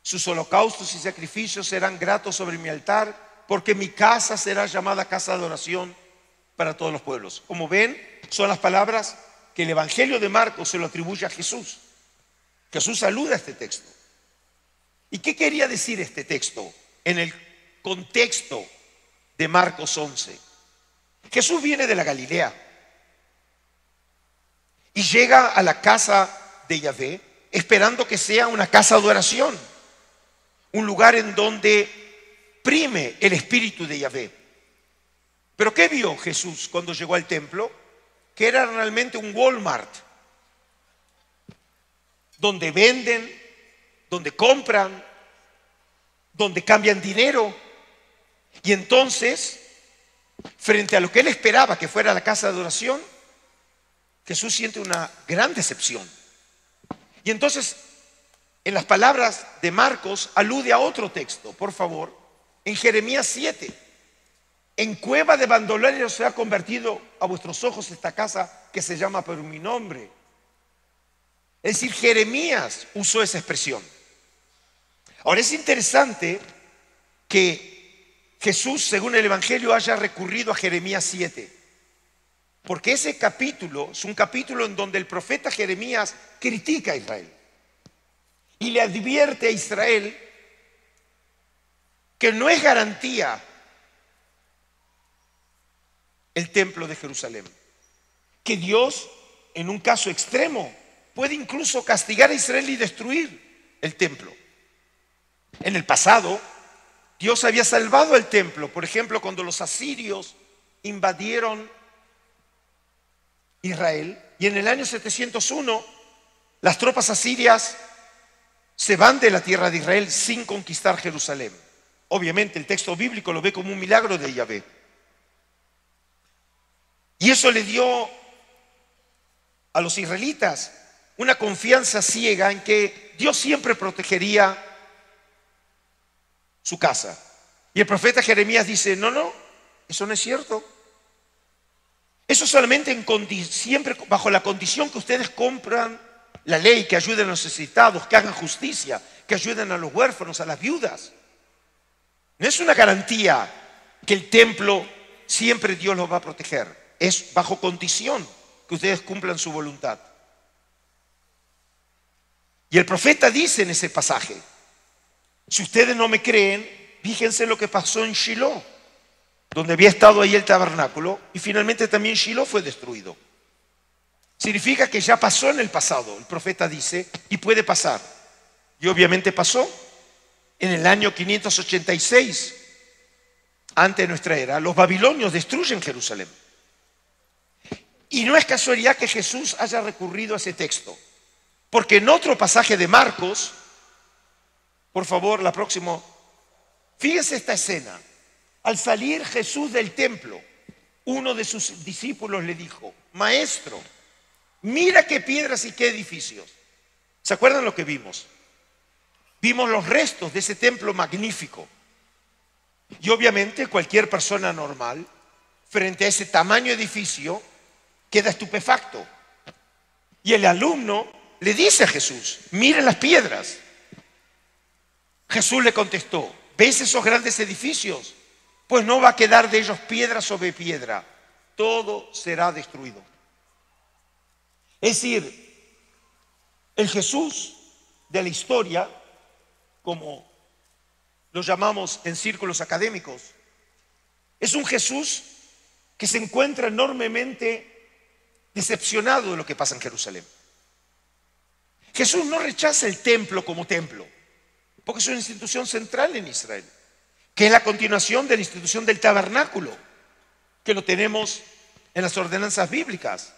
Sus holocaustos y sacrificios serán gratos sobre mi altar, porque mi casa será llamada casa de oración para todos los pueblos. Como ven, son las palabras que el Evangelio de Marcos se lo atribuye a Jesús. Jesús saluda este texto. ¿Y qué quería decir este texto en el contexto de Marcos 11? Jesús viene de la Galilea y llega a la casa de Yahvé esperando que sea una casa de oración, un lugar en donde prime el espíritu de Yahvé. ¿Pero qué vio Jesús cuando llegó al templo? Que era realmente un Walmart, donde venden, donde compran, donde cambian dinero. Y entonces, frente a lo que él esperaba que fuera la casa de oración, Jesús siente una gran decepción. Y entonces, en las palabras de Marcos, alude a otro texto, por favor, en Jeremías 7. En cueva de bandoleros se ha convertido a vuestros ojos esta casa que se llama por mi nombre. Es decir, Jeremías usó esa expresión. Ahora es interesante que Jesús, según el Evangelio, haya recurrido a Jeremías 7. Porque ese capítulo es un capítulo en donde el profeta Jeremías critica a Israel y le advierte a Israel que no es garantía el templo de Jerusalén, que Dios, en un caso extremo, puede incluso castigar a Israel y destruir el templo. En el pasado, Dios había salvado el templo, por ejemplo, cuando los asirios invadieron Israel, y en el año 701 las tropas asirias se van de la tierra de Israel sin conquistar Jerusalén. Obviamente el texto bíblico lo ve como un milagro de Yahvé. Y eso le dio a los israelitas una confianza ciega en que Dios siempre protegería su casa. Y el profeta Jeremías dice: no, eso no es cierto. Eso solamente siempre bajo la condición que ustedes compran la ley, que ayuden a los necesitados, que hagan justicia, que ayuden a los huérfanos, a las viudas. No es una garantía que el templo siempre Dios los va a proteger. Es bajo condición que ustedes cumplan su voluntad. Y el profeta dice en ese pasaje, si ustedes no me creen, fíjense lo que pasó en Shiloh, donde había estado ahí el tabernáculo, y finalmente también Shiloh fue destruido. Significa que ya pasó en el pasado, el profeta dice, y puede pasar. Y obviamente pasó en el año 586, antes de nuestra era. Los babilonios destruyen Jerusalén. Y no es casualidad que Jesús haya recurrido a ese texto, porque en otro pasaje de Marcos, por favor, la próxima, fíjense esta escena. Al salir Jesús del templo, uno de sus discípulos le dijo, Maestro, mira qué piedras y qué edificios. ¿Se acuerdan lo que vimos? Vimos los restos de ese templo magnífico. Y obviamente cualquier persona normal, frente a ese tamaño edificio, queda estupefacto. Y el alumno le dice a Jesús, miren las piedras. Jesús le contestó, ¿ves esos grandes edificios? Pues no va a quedar de ellos piedra sobre piedra, todo será destruido. Es decir, el Jesús de la historia, como lo llamamos en círculos académicos, es un Jesús que se encuentra enormemente decepcionado de lo que pasa en Jerusalén. Jesús no rechaza el templo como templo, porque es una institución central en Israel, que es la continuación de la institución del tabernáculo, que lo tenemos en las ordenanzas bíblicas,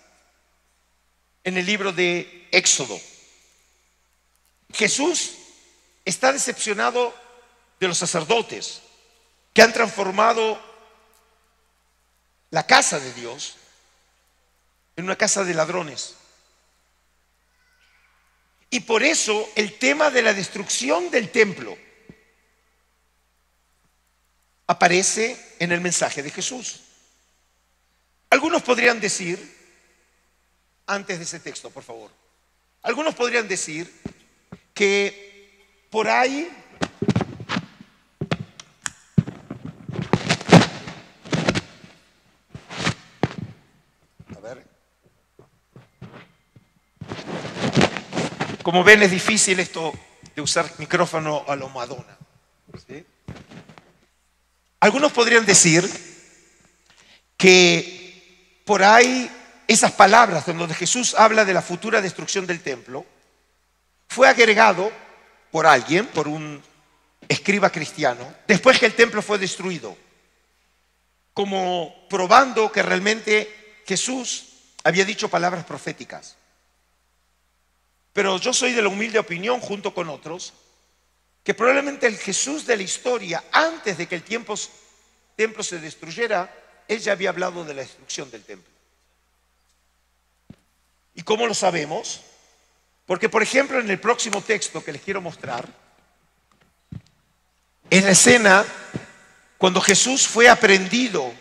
en el libro de Éxodo. Jesús está decepcionado de los sacerdotes, que han transformado la casa de Dios en una casa de ladrones. Y por eso el tema de la destrucción del templo aparece en el mensaje de Jesús. Algunos podrían decir, antes de ese texto, por favor, algunos podrían decir que por ahí como ven, es difícil esto de usar micrófono a lo Madonna, ¿sí? Algunos podrían decir que por ahí esas palabras en donde Jesús habla de la futura destrucción del templo fue agregado por alguien, por un escriba cristiano, después que el templo fue destruido, como probando que realmente Jesús había dicho palabras proféticas. Pero yo soy de la humilde opinión, junto con otros, que probablemente el Jesús de la historia, antes de que el templo se destruyera, él ya había hablado de la destrucción del templo. ¿Y cómo lo sabemos? Porque, por ejemplo, en el próximo texto que les quiero mostrar, es la escena cuando Jesús fue aprehendido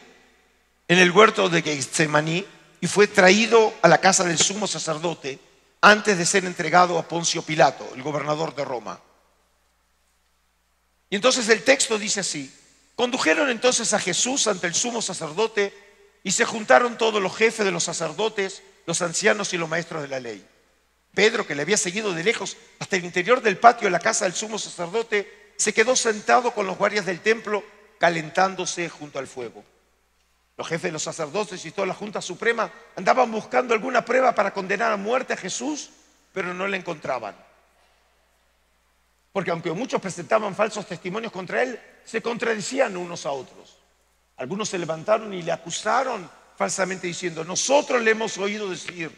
en el huerto de Getsemaní y fue traído a la casa del sumo sacerdote antes de ser entregado a Poncio Pilato, el gobernador de Roma. Y entonces el texto dice así: condujeron entonces a Jesús ante el sumo sacerdote y se juntaron todos los jefes de los sacerdotes, los ancianos y los maestros de la ley. Pedro, que le había seguido de lejos hasta el interior del patio de la casa del sumo sacerdote, se quedó sentado con los guardias del templo, calentándose junto al fuego. Los jefes de los sacerdotes y toda la Junta Suprema andaban buscando alguna prueba para condenar a muerte a Jesús, pero no la encontraban. Porque aunque muchos presentaban falsos testimonios contra él, se contradecían unos a otros. Algunos se levantaron y le acusaron falsamente diciendo: nosotros le hemos oído decir,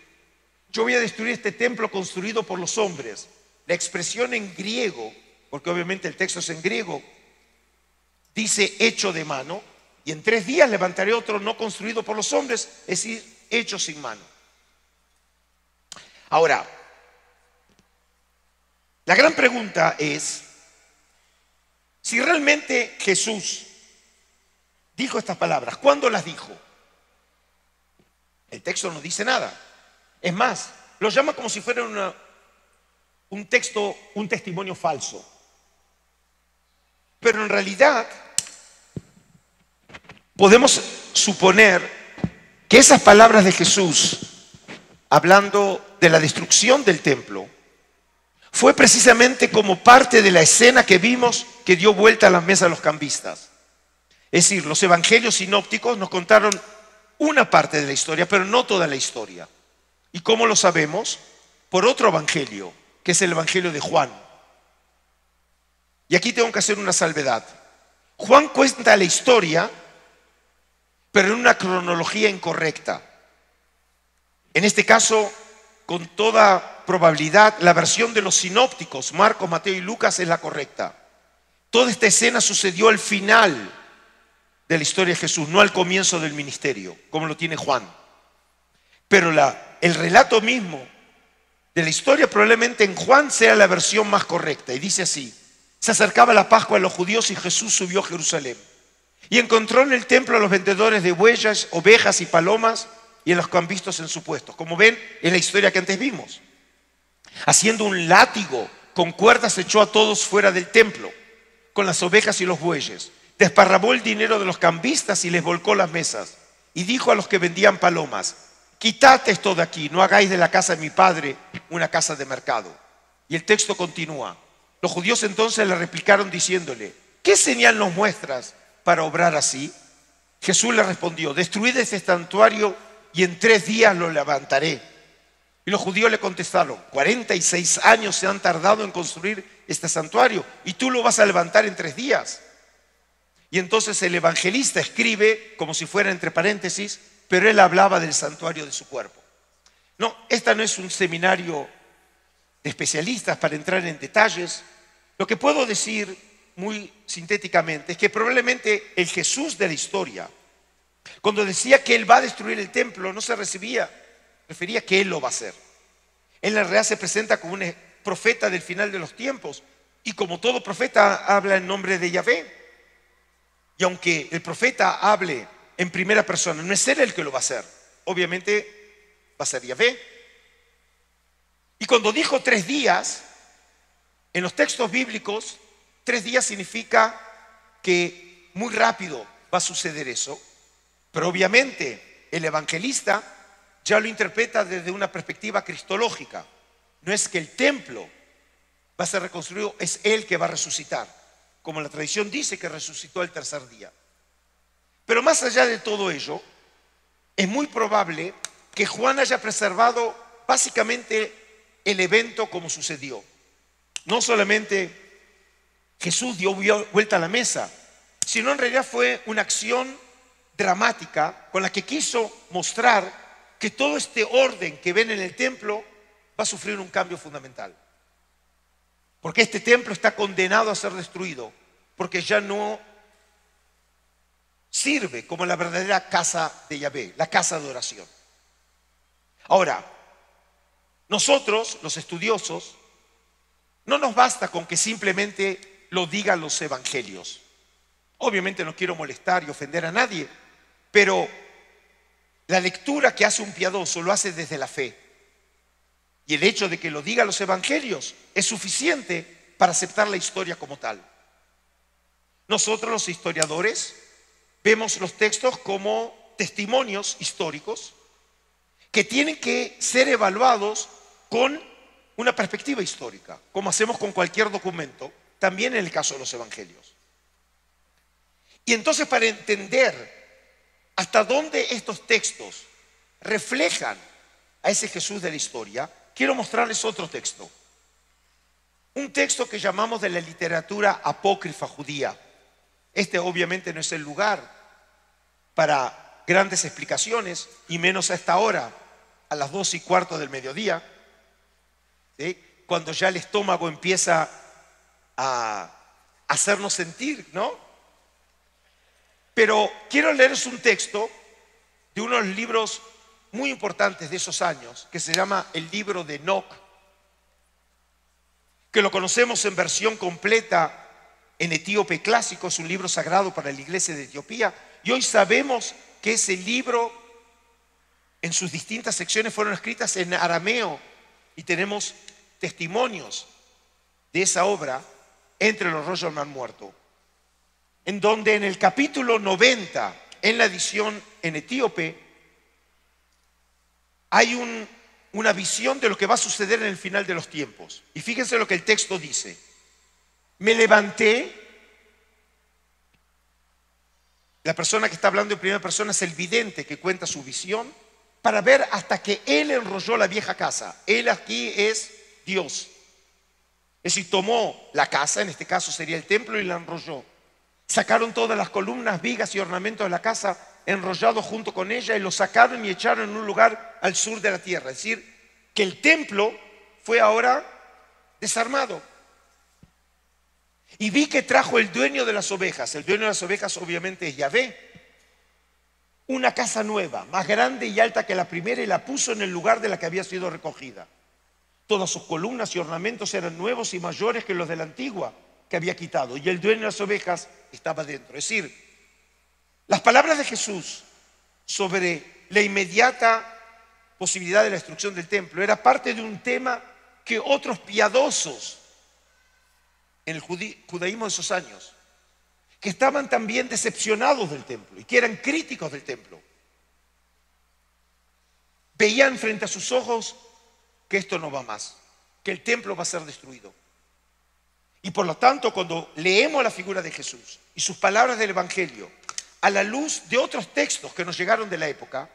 yo voy a destruir este templo construido por los hombres. La expresión en griego, porque obviamente el texto es en griego, dice hecho de mano, y en 3 días levantaré otro no construido por los hombres, es decir, hecho sin mano. Ahora, la gran pregunta es si realmente Jesús dijo estas palabras. ¿Cuándo las dijo? El texto no dice nada. Es más, lo llama como si fuera un texto, un testimonio falso. Pero en realidad podemos suponer que esas palabras de Jesús, hablando de la destrucción del templo, fue precisamente como parte de la escena que vimos que dio vuelta a la mesa a los cambistas. Es decir, los evangelios sinópticos nos contaron una parte de la historia, pero no toda la historia. ¿Y cómo lo sabemos? Por otro evangelio, que es el evangelio de Juan. Y aquí tengo que hacer una salvedad. Juan cuenta la historia, pero en una cronología incorrecta. En este caso, con toda probabilidad, la versión de los sinópticos, Marcos, Mateo y Lucas, es la correcta. Toda esta escena sucedió al final de la historia de Jesús, no al comienzo del ministerio, como lo tiene Juan. Pero el relato mismo de la historia probablemente en Juan sea la versión más correcta. Y dice así: se acercaba la Pascua a los judíos y Jesús subió a Jerusalén. Y encontró en el templo a los vendedores de bueyes, ovejas y palomas y a los cambistas en su puesto. Como ven, es la historia que antes vimos. Haciendo un látigo con cuerdas echó a todos fuera del templo, con las ovejas y los bueyes. Desparramó el dinero de los cambistas y les volcó las mesas. Y dijo a los que vendían palomas: quitad esto de aquí, no hagáis de la casa de mi padre una casa de mercado. Y el texto continúa. Los judíos entonces le replicaron diciéndole: ¿qué señal nos muestras para obrar así? Jesús le respondió: destruid este santuario y en 3 días lo levantaré. Y los judíos le contestaron: 46 años se han tardado en construir este santuario y tú lo vas a levantar en 3 días. Y entonces el evangelista escribe, como si fuera entre paréntesis, pero él hablaba del santuario de su cuerpo. No, esta no es un seminario de especialistas para entrar en detalles. Lo que puedo decir muy sintéticamente es que probablemente el Jesús de la historia, cuando decía que él va a destruir el templo, no se refería que él lo va a hacer. Él en realidad se presenta como un profeta del final de los tiempos, y como todo profeta habla en nombre de Yahvé. Y aunque el profeta hable en primera persona, no es él el que lo va a hacer, obviamente va a ser Yahvé. Y cuando dijo 3 días, en los textos bíblicos, 3 días significa que muy rápido va a suceder eso, pero obviamente el evangelista ya lo interpreta desde una perspectiva cristológica. No es que el templo va a ser reconstruido, es él que va a resucitar, como la tradición dice que resucitó el 3er día. Pero más allá de todo ello, es muy probable que Juan haya preservado básicamente el evento como sucedió. No solamente Jesús dio vuelta a la mesa, sino en realidad fue una acción dramática con la que quiso mostrar que todo este orden que ven en el templo va a sufrir un cambio fundamental. Porque este templo está condenado a ser destruido, porque ya no sirve como la verdadera casa de Yahvé, la casa de oración. Ahora, nosotros, los estudiosos, no nos basta con que simplemente lo digan los evangelios. Obviamente no quiero molestar y ofender a nadie, pero la lectura que hace un piadoso lo hace desde la fe. Y el hecho de que lo digan los evangelios es suficiente para aceptar la historia como tal. Nosotros, los historiadores, vemos los textos como testimonios históricos que tienen que ser evaluados con una perspectiva histórica, como hacemos con cualquier documento, también en el caso de los evangelios. Y entonces, para entender hasta dónde estos textos reflejan a ese Jesús de la historia, quiero mostrarles otro texto. Un texto que llamamos de la literatura apócrifa judía. Este obviamente no es el lugar para grandes explicaciones, y menos a esta hora, a las 2:15 del mediodía, ¿sí? Cuando ya el estómago empieza a hacernos sentir, ¿no? Pero quiero leerles un texto de uno de los libros muy importantes de esos años, que se llama el libro de Enoc, que lo conocemos en versión completa en etíope clásico. Es un libro sagrado para la iglesia de Etiopía, y hoy sabemos que ese libro en sus distintas secciones fueron escritas en arameo, y tenemos testimonios de esa obra entre los rollos del Mar Muerto, en donde en el capítulo 90, en la edición en etíope, hay una visión de lo que va a suceder en el final de los tiempos. Y fíjense lo que el texto dice. Me levanté. La persona que está hablando en primera persona es el vidente que cuenta su visión, para ver hasta que él enrolló la vieja casa. Él aquí es Dios. Es decir, tomó la casa, en este caso sería el templo, y la enrolló. Sacaron todas las columnas, vigas y ornamentos de la casa enrollados junto con ella y los sacaron y echaron en un lugar al sur de la tierra. Es decir, que el templo fue ahora desarmado. Y vi que trajo el dueño de las ovejas. El dueño de las ovejas obviamente es Yahvé. Una casa nueva, más grande y alta que la primera, y la puso en el lugar de la que había sido recogida. Todas sus columnas y ornamentos eran nuevos y mayores que los de la antigua que había quitado. Y el dueño de las ovejas estaba dentro. Es decir, las palabras de Jesús sobre la inmediata posibilidad de la destrucción del templo era parte de un tema que otros piadosos en el judaísmo de esos años, que estaban también decepcionados del templo y que eran críticos del templo, veían frente a sus ojos que esto no va más, que el templo va a ser destruido. Y por lo tanto, cuando leemos la figura de Jesús y sus palabras del Evangelio a la luz de otros textos que nos llegaron de la época,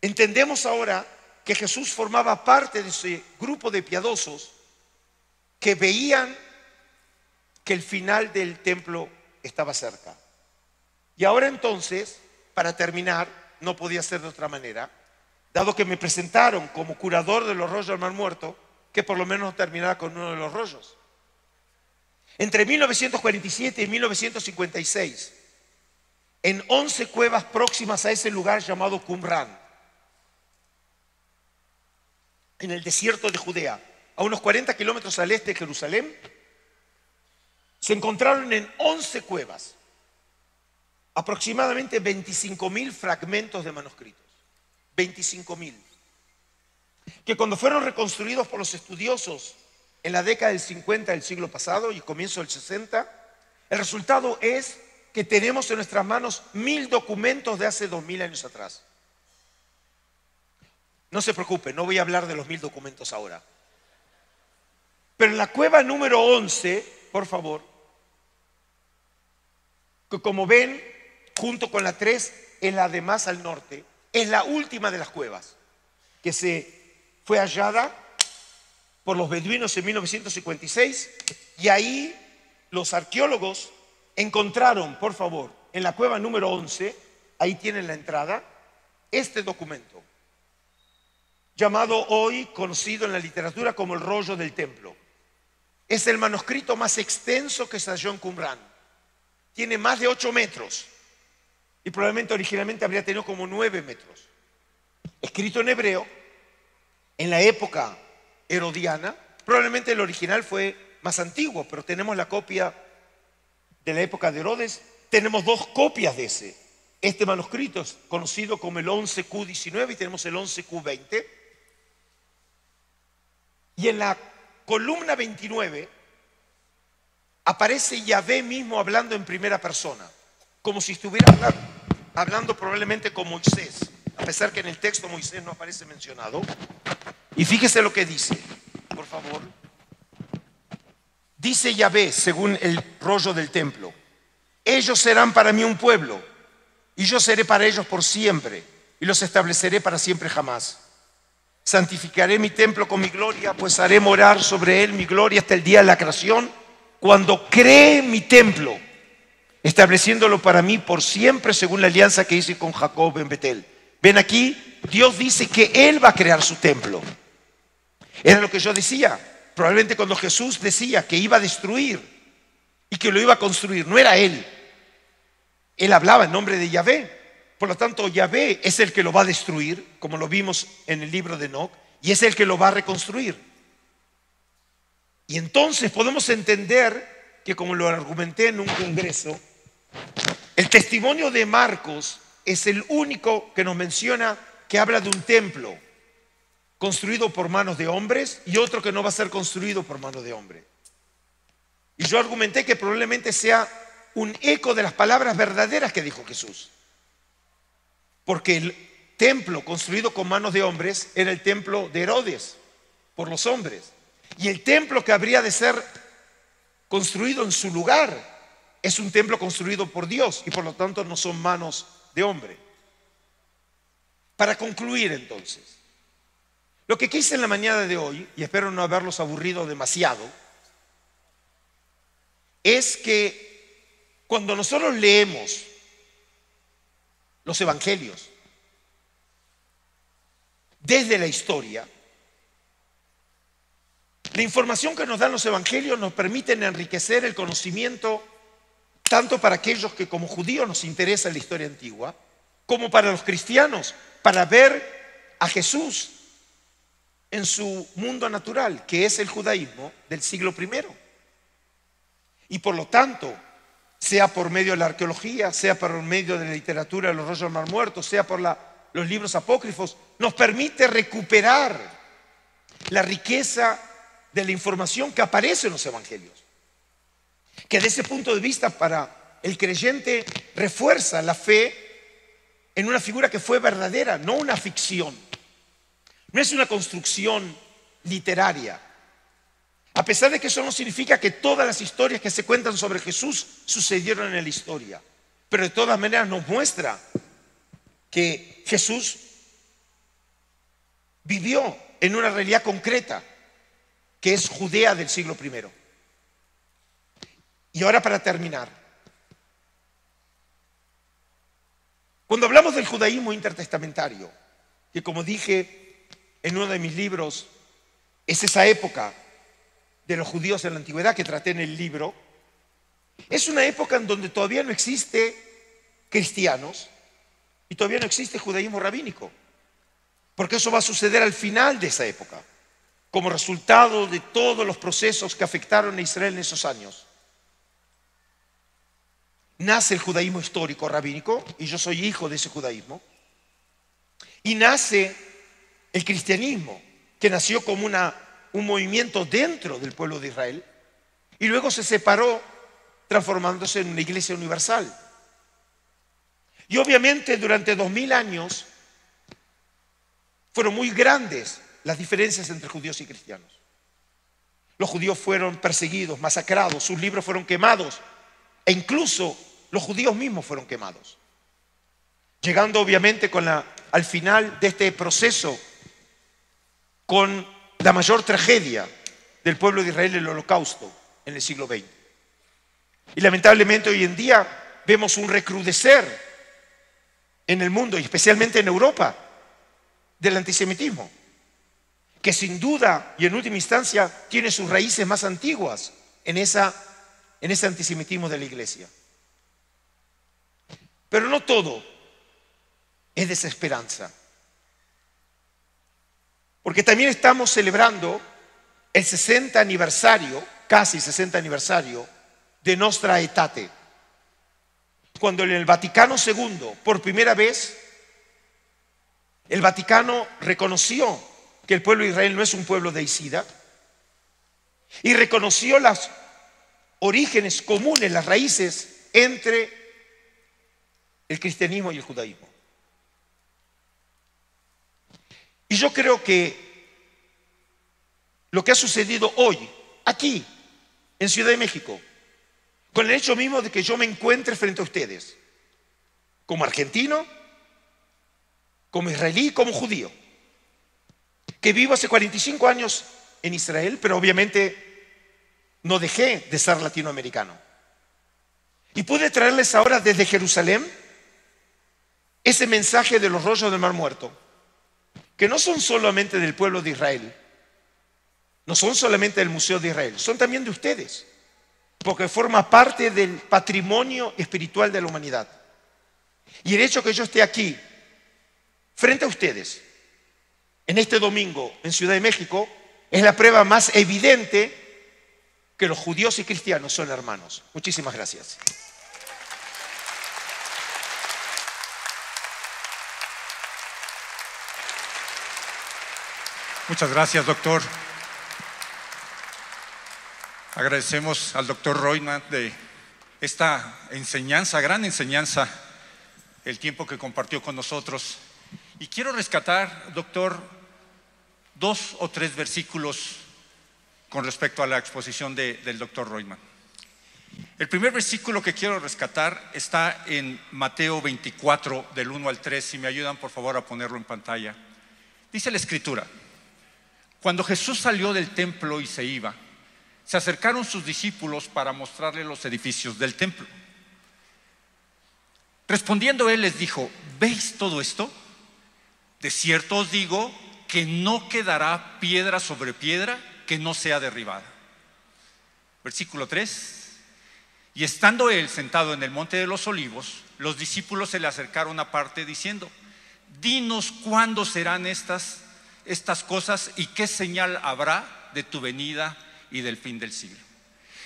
entendemos ahora que Jesús formaba parte de ese grupo de piadosos que veían que el final del templo estaba cerca. Y ahora entonces, para terminar, no podía ser de otra manera, dado que me presentaron como curador de los rollos del Mar Muerto, que por lo menos terminara con uno de los rollos. Entre 1947 y 1956, en 11 cuevas próximas a ese lugar llamado Qumran, en el desierto de Judea, a unos 40 kilómetros al este de Jerusalén, se encontraron en 11 cuevas aproximadamente 25.000 fragmentos de manuscritos. 25.000. Que cuando fueron reconstruidos por los estudiosos en la década del 50 del siglo pasado y comienzo del 60, el resultado es que tenemos en nuestras manos 1.000 documentos de hace 2.000 años atrás. No se preocupe, no voy a hablar de los 1.000 documentos ahora. Pero en la cueva número 11, por favor, que como ven, junto con la 3, es la de más al norte, es la última de las cuevas, que se fue hallada por los beduinos en 1956, y ahí los arqueólogos encontraron, por favor, en la cueva número 11, ahí tienen la entrada, este documento, llamado hoy, conocido en la literatura como el rollo del templo. Es el manuscrito más extenso que se halló en Qumran. Tiene más de 8 metros y probablemente originalmente habría tenido como 9 metros. Escrito en hebreo, en la época herodiana, probablemente el original fue más antiguo, pero tenemos la copia de la época de Herodes. Tenemos 2 copias de ese. Este manuscrito es conocido como el 11Q19 y tenemos el 11Q20. Y en la columna 29 aparece Yahvé mismo hablando en primera persona, como si estuviera hablando probablemente con Moisés, a pesar que en el texto Moisés no aparece mencionado. Y fíjese lo que dice, por favor. Dice Yahvé, según el rollo del templo: ellos serán para mí un pueblo, y yo seré para ellos por siempre, y los estableceré para siempre jamás. Santificaré mi templo con mi gloria, pues haré morar sobre él mi gloria hasta el día de la creación, cuando cree mi templo, estableciéndolo para mí por siempre, según la alianza que hice con Jacob en Betel. Ven aquí, Dios dice que él va a crear su templo. Era lo que yo decía. Probablemente cuando Jesús decía que iba a destruir y que lo iba a construir, no era él. Él hablaba en nombre de Yahvé. Por lo tanto, Yahvé es el que lo va a destruir, como lo vimos en el libro de Enoc, y es el que lo va a reconstruir. Y entonces podemos entender que, como lo argumenté en un congreso, el testimonio de Marcos es el único que nos menciona que habla de un templo construido por manos de hombres y otro que no va a ser construido por manos de hombre. Y yo argumenté que probablemente sea un eco de las palabras verdaderas que dijo Jesús. Porque el templo construido con manos de hombres era el templo de Herodes, por los hombres. Y el templo que habría de ser construido en su lugar es un templo construido por Dios y por lo tanto no son manos de hombre. Para concluir entonces, lo que quise en la mañana de hoy, y espero no haberlos aburrido demasiado, es que cuando nosotros leemos los evangelios desde la historia, la información que nos dan los evangelios nos permite enriquecer el conocimiento tanto para aquellos que como judíos nos interesa la historia antigua, como para los cristianos, para ver a Jesús en su mundo natural, que es el judaísmo del siglo I. Y por lo tanto, sea por medio de la arqueología, sea por medio de la literatura de los rollos del Mar Muerto, sea por los libros apócrifos, nos permite recuperar la riqueza de la información que aparece en los evangelios. Que desde ese punto de vista para el creyente refuerza la fe en una figura que fue verdadera, no una ficción. No es una construcción literaria. A pesar de que eso no significa que todas las historias que se cuentan sobre Jesús sucedieron en la historia. Pero de todas maneras nos muestra que Jesús vivió en una realidad concreta, que es Judea del siglo I. Y ahora para terminar, cuando hablamos del judaísmo intertestamentario, que como dije en uno de mis libros, es esa época de los judíos en la antigüedad que traté en el libro, es una época en donde todavía no existe cristianos y todavía no existe judaísmo rabínico, porque eso va a suceder al final de esa época, como resultado de todos los procesos que afectaron a Israel en esos años. Nace el judaísmo histórico rabínico, y yo soy hijo de ese judaísmo, y nace el cristianismo, que nació como un movimiento dentro del pueblo de Israel, y luego se separó, transformándose en una iglesia universal. Y obviamente durante 2000 años fueron muy grandes las diferencias entre judíos y cristianos. Los judíos fueron perseguidos, masacrados, sus libros fueron quemados, e incluso los judíos mismos fueron quemados. Llegando obviamente al final de este proceso con la mayor tragedia del pueblo de Israel, el Holocausto, en el siglo XX. Y lamentablemente hoy en día vemos un recrudecer en el mundo, y especialmente en Europa, del antisemitismo, que sin duda y en última instancia tiene sus raíces más antiguas en ese antisemitismo de la iglesia. Pero no todo es desesperanza, porque también estamos celebrando el 60 aniversario, casi 60 aniversario, de Nostra Aetate, cuando en el Vaticano II, por primera vez, el Vaticano reconoció que el pueblo de Israel no es un pueblo deicida y reconoció los orígenes comunes, las raíces entre el cristianismo y el judaísmo. Y yo creo que lo que ha sucedido hoy, aquí, en Ciudad de México, con el hecho mismo de que yo me encuentre frente a ustedes, como argentino, como israelí, como judío, que vivo hace 45 años en Israel, pero obviamente no dejé de ser latinoamericano. Y pude traerles ahora desde Jerusalén ese mensaje de los rollos del Mar Muerto, que no son solamente del pueblo de Israel, no son solamente del Museo de Israel, son también de ustedes, porque forma parte del patrimonio espiritual de la humanidad. Y el hecho que yo esté aquí, frente a ustedes, en este domingo en Ciudad de México, es la prueba más evidente que los judíos y cristianos son hermanos. Muchísimas gracias. Muchas gracias, doctor. Agradecemos al doctor Reutemann de esta enseñanza, gran enseñanza, el tiempo que compartió con nosotros. Y quiero rescatar, doctor, 2 o 3 versículos con respecto a la exposición del doctor Reutemann. El primer versículo que quiero rescatar está en Mateo 24, del 1 al 3. Si me ayudan, por favor, a ponerlo en pantalla. Dice la Escritura: cuando Jesús salió del templo y se iba, se acercaron sus discípulos para mostrarle los edificios del templo. Respondiendo él les dijo: ¿veis todo esto? De cierto os digo que no quedará piedra sobre piedra que no sea derribada. Versículo 3. Y estando él sentado en el monte de los olivos, los discípulos se le acercaron aparte diciendo: dinos cuándo serán estas cosas y qué señal habrá de tu venida y del fin del siglo.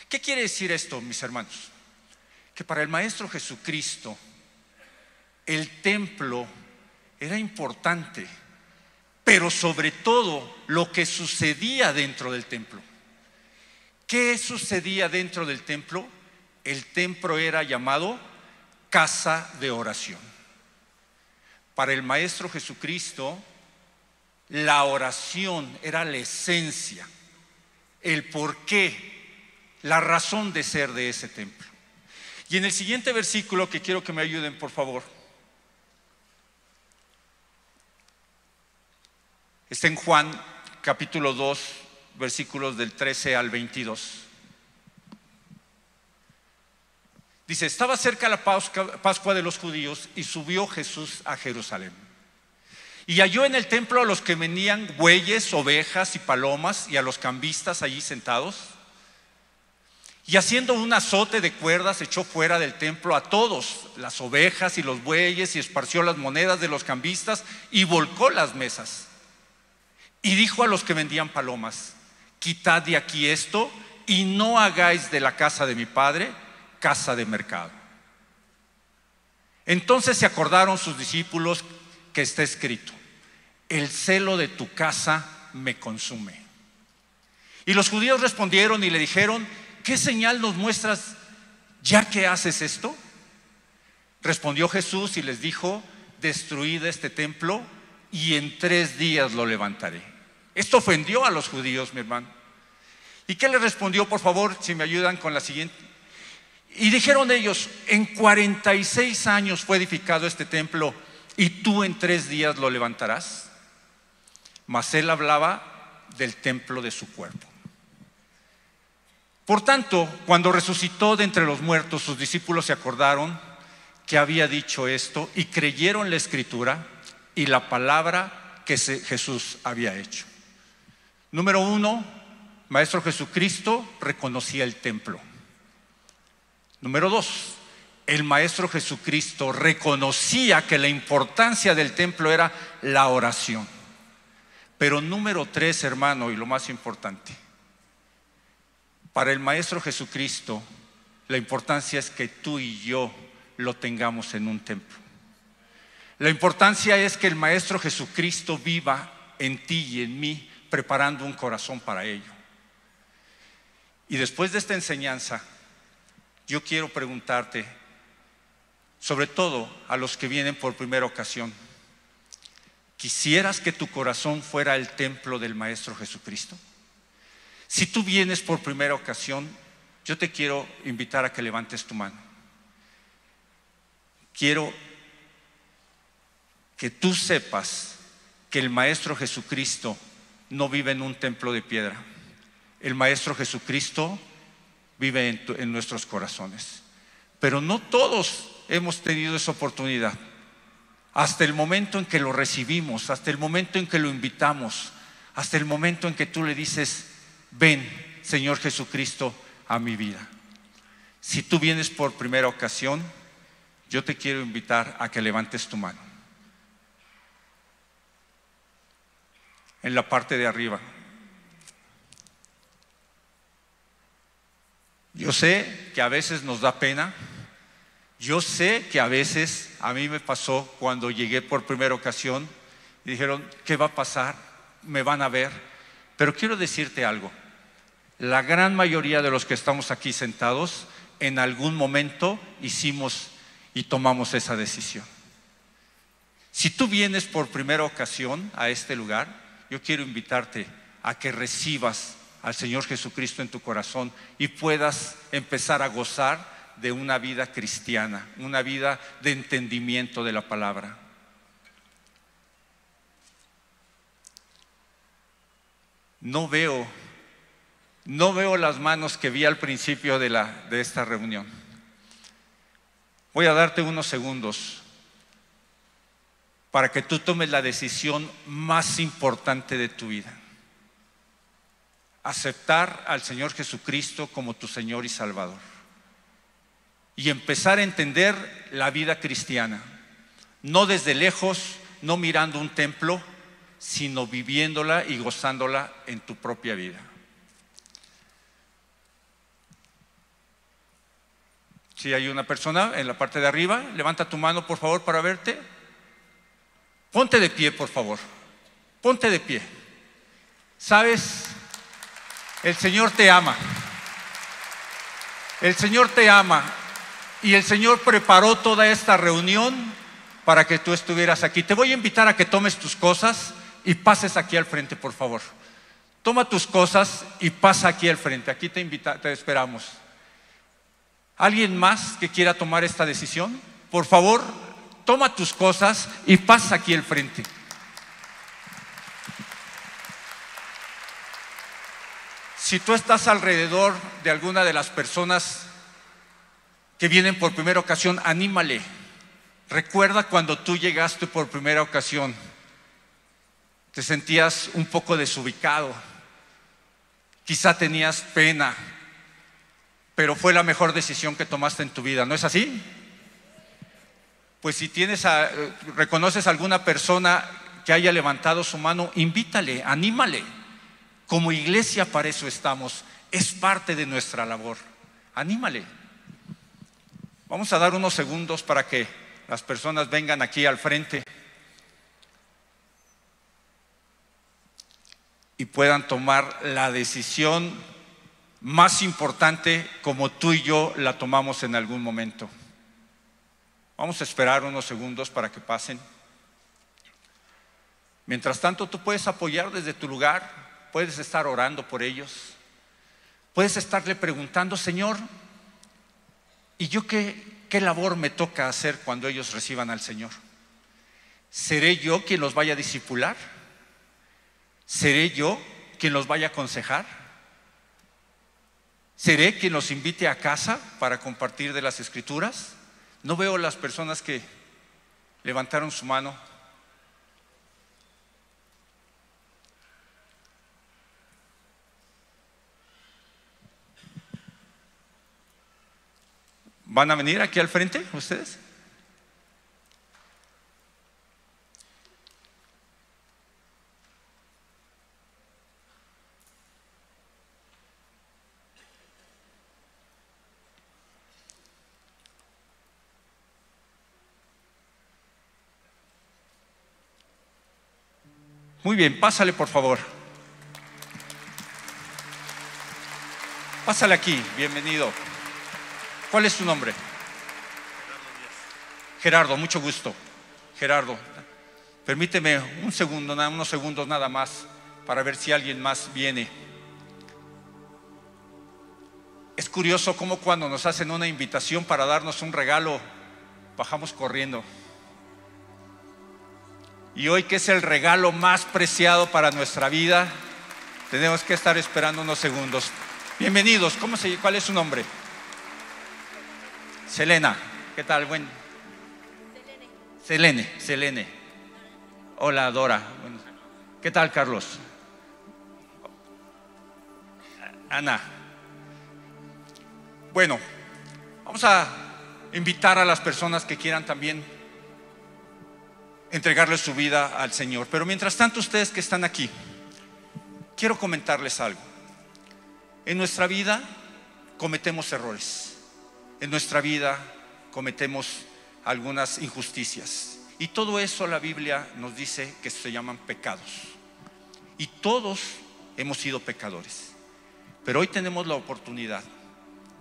¿Qué quiere decir esto, mis hermanos? Que para el Maestro Jesucristo el templo era importante, pero sobre todo lo que sucedía dentro del templo. ¿Qué sucedía dentro del templo? El templo era llamado casa de oración. Para el Maestro Jesucristo, la oración era la esencia, el porqué, la razón de ser de ese templo. Y en el siguiente versículo, que quiero que me ayuden, por favor, está en Juan capítulo 2, versículos del 13 al 22. Dice: estaba cerca la Pascua de los judíos y subió Jesús a Jerusalén. Y halló en el templo a los que vendían bueyes, ovejas y palomas, y a los cambistas allí sentados. Y haciendo un azote de cuerdas, echó fuera del templo a todos, las ovejas y los bueyes, y esparció las monedas de los cambistas y volcó las mesas. Y dijo a los que vendían palomas: quitad de aquí esto y no hagáis de la casa de mi padre casa de mercado. Entonces se acordaron sus discípulos que está escrito: el celo de tu casa me consume. Y los judíos respondieron y le dijeron: ¿qué señal nos muestras ya que haces esto? Respondió Jesús y les dijo: destruid este templo y en 3 días lo levantaré. Esto ofendió a los judíos, mi hermano. ¿Y qué les respondió? Por favor, si me ayudan con la siguiente. Y dijeron ellos: en 46 años fue edificado este templo, ¿y tú en 3 días lo levantarás? Mas él hablaba del templo de su cuerpo. Por tanto, cuando resucitó de entre los muertos, sus discípulos se acordaron que había dicho esto y creyeron la Escritura y la palabra que Jesús había hecho. Número 1, Maestro Jesucristo reconocía el templo. Número 2, el Maestro Jesucristo reconocía que la importancia del templo era la oración. Pero número 3, hermano, y lo más importante, para el Maestro Jesucristo la importancia es que tú y yo lo tengamos en un templo. La importancia es que el Maestro Jesucristo viva en ti y en mí, preparando un corazón para ello. Y después de esta enseñanza, yo quiero preguntarte, sobre todo a los que vienen por primera ocasión: ¿quisieras que tu corazón fuera el templo del Maestro Jesucristo? Si tú vienes por primera ocasión, yo te quiero invitar a que levantes tu mano. Quiero que tú sepas que el Maestro Jesucristo no vive en un templo de piedra. El Maestro Jesucristo vive en nuestros corazones. Pero no todos hemos tenido esa oportunidad. Hasta el momento en que lo recibimos, hasta el momento en que lo invitamos, hasta el momento en que tú le dices: ven, Señor Jesucristo, a mi vida. Si tú vienes por primera ocasión, yo te quiero invitar a que levantes tu mano. En la parte de arriba. Yo sé que a veces nos da pena. Yo sé que a veces a mí me pasó cuando llegué por primera ocasión y dijeron: ¿qué va a pasar? ¿Me van a ver? Pero quiero decirte algo: la gran mayoría de los que estamos aquí sentados en algún momento hicimos y tomamos esa decisión. Si tú vienes por primera ocasión a este lugar, yo quiero invitarte a que recibas al Señor Jesucristo en tu corazón y puedas empezar a gozar de una vida cristiana, una vida de entendimiento de la palabra. No veo las manos que vi al principio de esta reunión. Voy a darte unos segundos para que tú tomes la decisión más importante de tu vida: aceptar al Señor Jesucristo como tu Señor y Salvador y empezar a entender la vida cristiana, no desde lejos, no mirando un templo, sino viviéndola y gozándola en tu propia vida. Si hay una persona en la parte de arriba, levanta tu mano por favor para verte. Ponte de pie, por favor. Ponte de pie. ¿Sabes? El Señor te ama. El Señor te ama. Y el Señor preparó toda esta reunión para que tú estuvieras aquí. Te voy a invitar a que tomes tus cosas y pases aquí al frente, por favor. Toma tus cosas y pasa aquí al frente. Aquí te esperamos. ¿Alguien más que quiera tomar esta decisión? Por favor, toma tus cosas y pasa aquí al frente. Si tú estás alrededor de alguna de las personas que vienen por primera ocasión, anímale. Recuerda cuando tú llegaste por primera ocasión, te sentías un poco desubicado, quizá tenías pena, pero fue la mejor decisión que tomaste en tu vida, ¿no es así? Pues si reconoces a alguna persona que haya levantado su mano, invítale, anímale. Como iglesia para eso estamos, es parte de nuestra labor. Anímale. Vamos a dar unos segundos para que las personas vengan aquí al frente y puedan tomar la decisión más importante como tú y yo la tomamos en algún momento. Vamos a esperar unos segundos para que pasen. Mientras tanto, tú puedes apoyar desde tu lugar, puedes estar orando por ellos, puedes estarle preguntando: Señor, ¿y yo qué labor me toca hacer cuando ellos reciban al Señor? ¿Seré yo quien los vaya a discipular? ¿Seré yo quien los vaya a aconsejar? ¿Seré quien los invite a casa para compartir de las Escrituras? No veo las personas que levantaron su mano. ¿Van a venir aquí al frente ustedes? Muy bien, pásale por favor. Pásale aquí, bienvenido. ¿Cuál es tu nombre? Gerardo, mucho gusto. Gerardo, permíteme unos segundos nada más para ver si alguien más viene. Es curioso cómo cuando nos hacen una invitación para darnos un regalo, bajamos corriendo. Y hoy, que es el regalo más preciado para nuestra vida, tenemos que estar esperando unos segundos. Bienvenidos, ¿cuál es su nombre? Selena, ¿qué tal? Selene. Hola, Dora. ¿Qué tal, Carlos? Ana. Bueno, vamos a invitar a las personas que quieran también entregarle su vida al Señor. Pero mientras tanto, ustedes que están aquí, quiero comentarles algo. En nuestra vida cometemos errores. En nuestra vida cometemos algunas injusticias. Y todo eso la Biblia nos dice que se llaman pecados. Y todos hemos sido pecadores. Pero hoy tenemos la oportunidad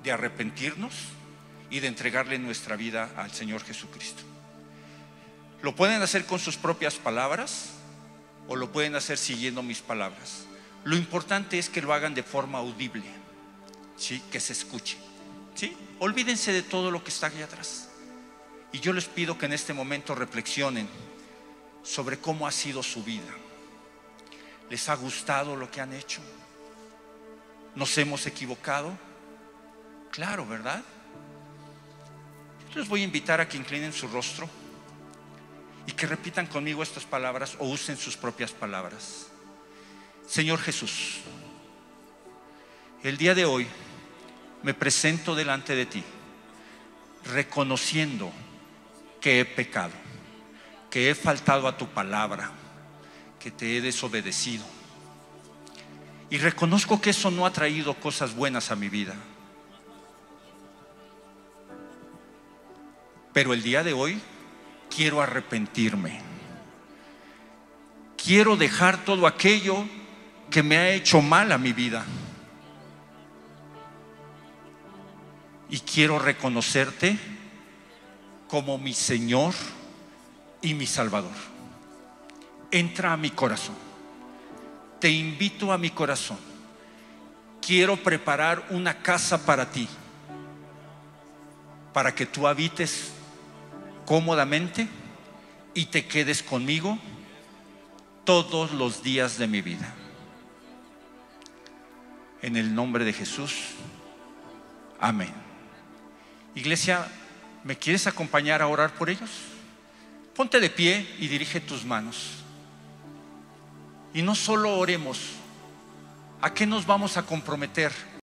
de arrepentirnos y de entregarle nuestra vida al Señor Jesucristo. Lo pueden hacer con sus propias palabras o lo pueden hacer siguiendo mis palabras. Lo importante es que lo hagan de forma audible, ¿sí? Que se escuche, ¿sí? Olvídense de todo lo que está allá atrás. Y yo les pido que en este momento reflexionen sobre cómo ha sido su vida. ¿Les ha gustado lo que han hecho? ¿Nos hemos equivocado? Claro, ¿verdad? Yo les voy a invitar a que inclinen su rostro y que repitan conmigo estas palabras o usen sus propias palabras. Señor Jesús, el día de hoy me presento delante de ti, reconociendo que he pecado, que he faltado a tu palabra, que te he desobedecido. Y reconozco que eso no ha traído cosas buenas a mi vida. Pero el día de hoy quiero arrepentirme. Quiero dejar todo aquello que me ha hecho mal a mi vida. Y quiero reconocerte como mi Señor y mi Salvador. Entra a mi corazón. Te invito a mi corazón. Quiero preparar una casa para ti, para que tú habites cómodamente y te quedes conmigo todos los días de mi vida. En el nombre de Jesús, amén. Iglesia, ¿me quieres acompañar a orar por ellos? Ponte de pie y dirige tus manos. Y no solo oremos. ¿A qué nos vamos a comprometer?